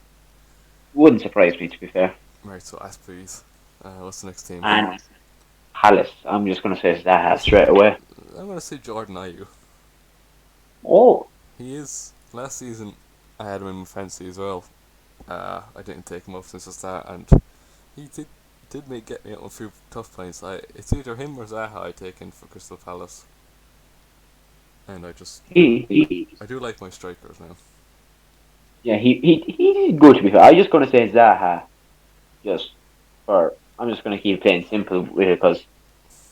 S2: Wouldn't surprise me, to be fair.
S1: Right, so Asprees. What's the next team?
S2: And Palace, I'm just going to say Zaha straight away.
S1: I'm going to say Jordan Ayew.
S2: Oh,
S1: He is. Last season, I had him in my fantasy as well. I didn't take him off since the start, and he did get me up a few tough points. It's either him or Zaha I take in for Crystal Palace, and I do like my strikers now.
S2: yeah, he's good, to be fair. I'm just going to say Zaha, I'm just going to keep playing simple with it because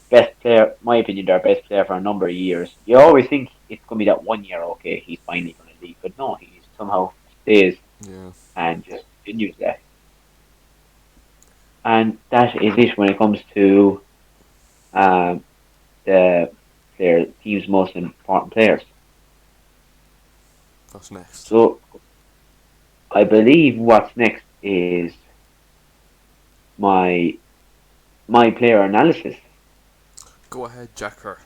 S2: best player, my opinion, their best player for a number of years. You always think it's going to be that 1 year, okay, he's finally going to leave, but no, he somehow stays
S1: Yeah.
S2: and just continues that. And that is it when it comes to um, the team's most important players.
S1: What's next?
S2: So I believe what's next is my player analysis.
S1: Go ahead, Jacker.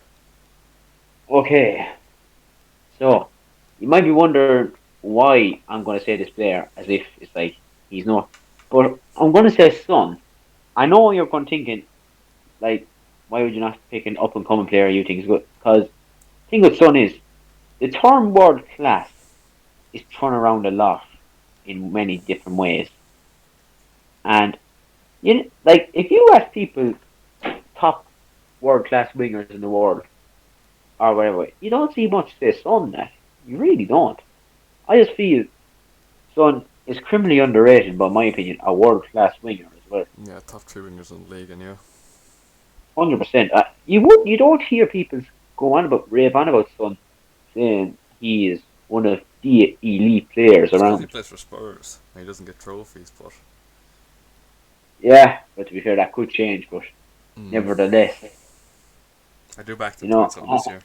S2: Okay, so you might be wondering why I'm going to say this player as if it's like he's not, but I'm going to say Son. I know you're going to thinking like, why would you not pick an up and coming player you think is good? Because the thing with Son is the term world class is thrown around a lot in many different ways, and like if you ask people top world class wingers in the world or whatever, you don't see much say Son that. You really don't. I just feel Son is criminally underrated, but in my opinion, a world class winger as well.
S1: Yeah, top three wingers in the league, and yeah.
S2: 100%. You don't hear people rave on about Son, saying he is one of the elite players
S1: It's because he
S2: around.
S1: plays for Spurs and he doesn't get trophies, but
S2: Yeah, but to be fair, that could change. But nevertheless,
S1: I do back them
S2: you
S1: to win
S2: know,
S1: something this year.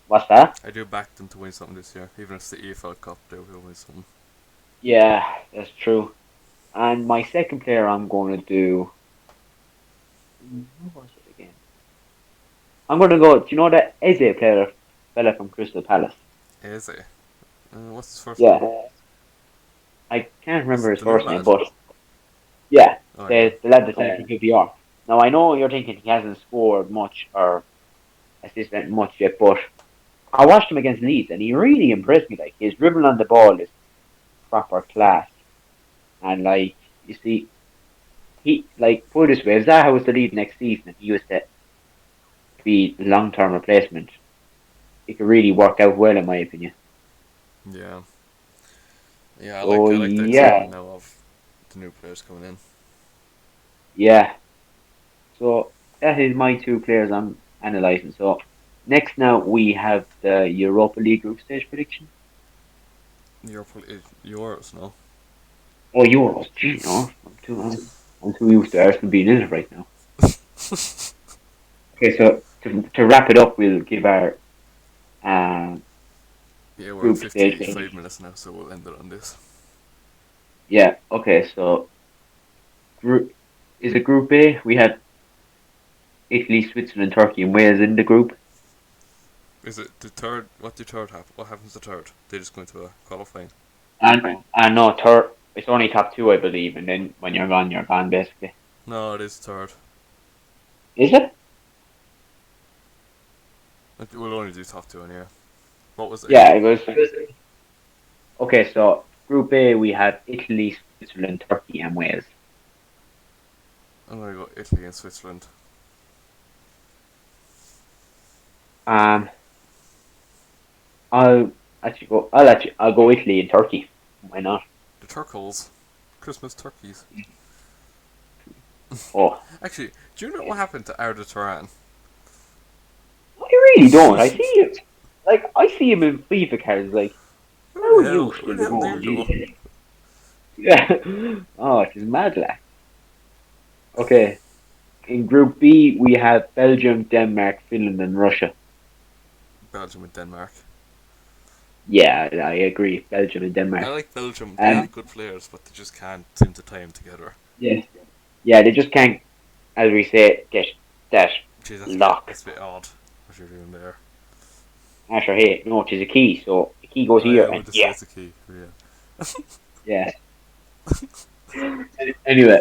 S2: what's that?
S1: I do back them to win something this year, even if it's the EFL Cup. They will win something.
S2: Yeah, that's true. And my second player, I'm going to do. Who was it again? I'm going to go. Do you know that Eze player, fella from Crystal Palace?
S1: Is he? What's his first name?
S2: Yeah, I can't
S1: Is
S2: remember
S1: it
S2: his
S1: the new
S2: first name,
S1: lad?
S2: but yeah,
S1: Oh yeah.
S2: the lad that's in PPR. Now I know you're thinking he hasn't scored much or assisted much yet, but I watched him against Leeds and he really impressed me. Like his dribbling on the ball is proper class, and like you see, he like put it this way: if Zaha was to leave next season and he was to be long term replacement, it could really work out well in my opinion.
S1: Yeah. Yeah,
S2: So
S1: I like the excitement
S2: yeah,
S1: now of the new players coming in.
S2: yeah. So that is my two players I'm analysing. So next now we have the Europa League group stage prediction.
S1: Yours, no?
S2: Oh, Euros. Gee, no, I'm too used to Arsenal being in it right now. Okay, so to wrap it up, we'll give our um,
S1: Yeah, we're on
S2: group stage
S1: 55
S2: prediction.
S1: minutes now, so we'll end it on this.
S2: Yeah. Okay. So group is it Group A? We had Italy, Switzerland, Turkey, and Wales in the group.
S1: Is it the third? What the third happen? What happens the third? They just go into a qualifying.
S2: And no, third. It's only top two, I believe, and then when you're gone, basically.
S1: No, it is third.
S2: Is it?
S1: We'll only do top two, anyway. What was A?
S2: Yeah, it was. Okay, so Group A, we had Italy, Switzerland, Turkey, and Wales.
S1: I'm gonna go Italy and Switzerland.
S2: Um, I'll go Italy and Turkey. Why not?
S1: The Turkles. Christmas turkeys.
S2: Oh,
S1: Actually, do you know what happened to Arda Turan?
S2: I really don't. I see him in FIFA cards. Like, how are you
S1: Where
S2: still
S1: the hell do
S2: going?
S1: you go?
S2: Yeah. Oh, it's mad, like. Okay. In Group B, we have Belgium, Denmark, Finland, and Russia.
S1: Belgium and Denmark.
S2: Yeah, I agree. Belgium and
S1: I
S2: Denmark.
S1: like Belgium. They
S2: Um,
S1: have good players, but they just can't seem to tie them together.
S2: yeah, yeah, they just can't, as we say, get that
S1: Gee,
S2: lock.
S1: that's a bit odd what you're doing there.
S2: After hey, no, it is a key. So the key goes
S1: Oh yeah,
S2: here,
S1: we'll
S2: and
S1: just say
S2: yeah,
S1: it's a key. Yeah.
S2: yeah. Anyway,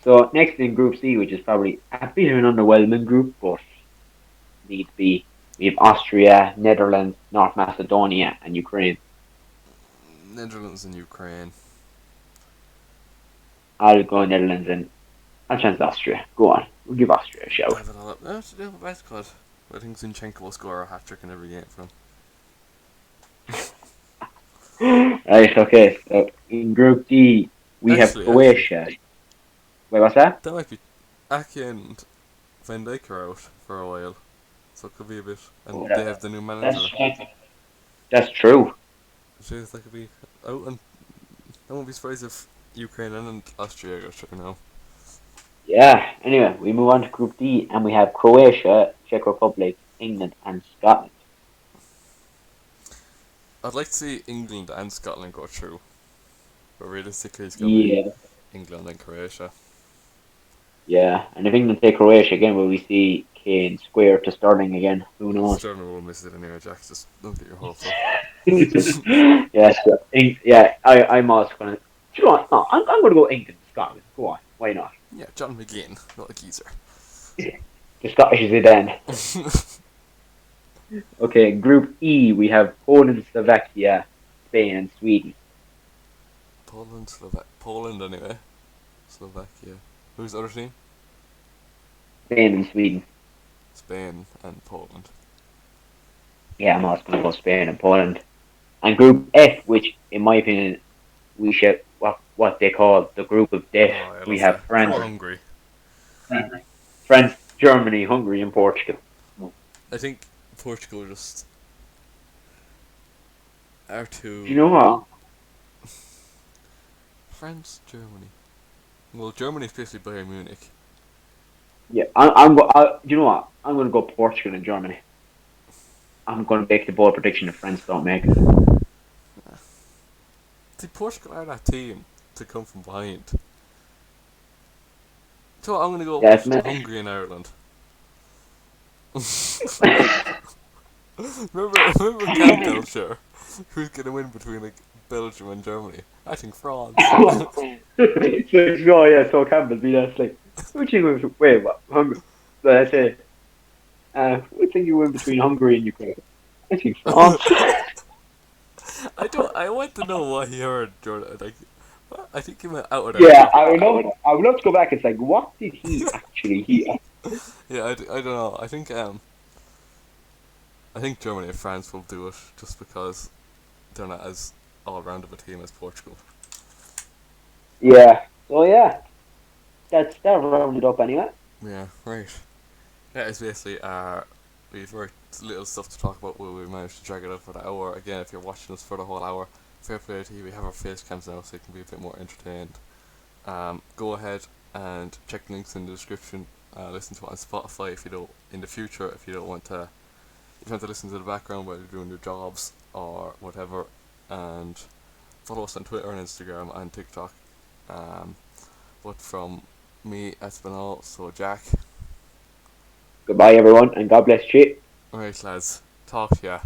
S2: so next in Group C, which is probably a bit of an underwhelming group, but need to be. We have Austria, Netherlands, North Macedonia, and Ukraine.
S1: Netherlands and Ukraine.
S2: I'll go Netherlands and I'll chance Austria. Go on, we'll give Austria a shout.
S1: Dive it all up. No, it's still best good. I think Zinchenko will score a hat trick in every game for him.
S2: Right, okay. So in Group D, we have
S1: Actually,
S2: Croatia. Wait, what's that?
S1: that might be Aki and Van Dijk are out for a while, so it could be a bit. And
S2: Oh,
S1: they have the new
S2: that's
S1: manager.
S2: that's true.
S1: Jeez, that could be out, and I won't be surprised if Ukraine and Austria go through now.
S2: Yeah. Anyway, we move on to Group D, and we have Croatia, Czech Republic, England, and Scotland.
S1: I'd like to see England and Scotland go through, but realistically, it's gonna be
S2: Yeah.
S1: England and Croatia.
S2: Yeah, and if England take Croatia again, will we see Kane square to Sterling again? Who knows?
S1: Sterling will miss it anyway, Jack. Just don't get your hopes up.
S2: Yes, yeah. I'm also gonna. Do you know what? No, I'm gonna go England, Scotland. Go on, why not?
S1: Yeah, John McGinn, not a geezer.
S2: The Scottish is it then. Okay, Group E, we have Poland, Slovakia, Spain, and Sweden.
S1: Poland anyway. Slovakia. Who's the other team?
S2: Spain and Sweden.
S1: Spain and Poland.
S2: Yeah, I'm also going to go Spain and Poland. And Group F, which in my opinion we should what they call the Group of Death.
S1: Oh, I
S2: We
S1: love
S2: have
S1: that.
S2: France,
S1: Poor Hungary.
S2: France, Germany, Hungary, and Portugal.
S1: I think Portugal just are
S2: Do
S1: too.
S2: you know what?
S1: France, Germany. Well, Germany's basically Bayern Munich.
S2: Yeah, you know what? I'm going to go Portugal and Germany. I'm going to make the bold prediction if France don't make it.
S1: See, Portugal are that team to come from behind. So I'm gonna go
S2: Yes,
S1: with
S2: man.
S1: Hungary and Ireland. remember Campbell, sure. Who's gonna win between like Belgium and Germany? I think France.
S2: Oh yeah, so Campbell be that like. Who think was wait what? Hungary? Let's say. What think you win between Hungary and Ukraine? I think France.
S1: I don't. I want to know what he heard, Jordan. Like, what? I think he went out of there.
S2: Yeah, I would love. I would love to go back. It's like, what did he actually hear?
S1: Yeah, I don't know. I think Germany and France will do it just because they're not as all round of a team as Portugal.
S2: Yeah. So yeah, that rounded up anyway.
S1: Yeah, right. That is basically we've very little stuff to talk about where we managed to drag it out for the hour. Again, if you're watching us for the whole hour, fair play to you. We have our face cams now so you can be a bit more entertained. Go ahead and check the links in the description. Listen to it on Spotify if you don't in the future if you don't want to if you want to listen to the background while you're doing your jobs or whatever, and follow us on Twitter and Instagram and TikTok. But from me, that's been all. So Jack.
S2: Goodbye, everyone, and God bless you.
S1: Alright lads, talk to ya.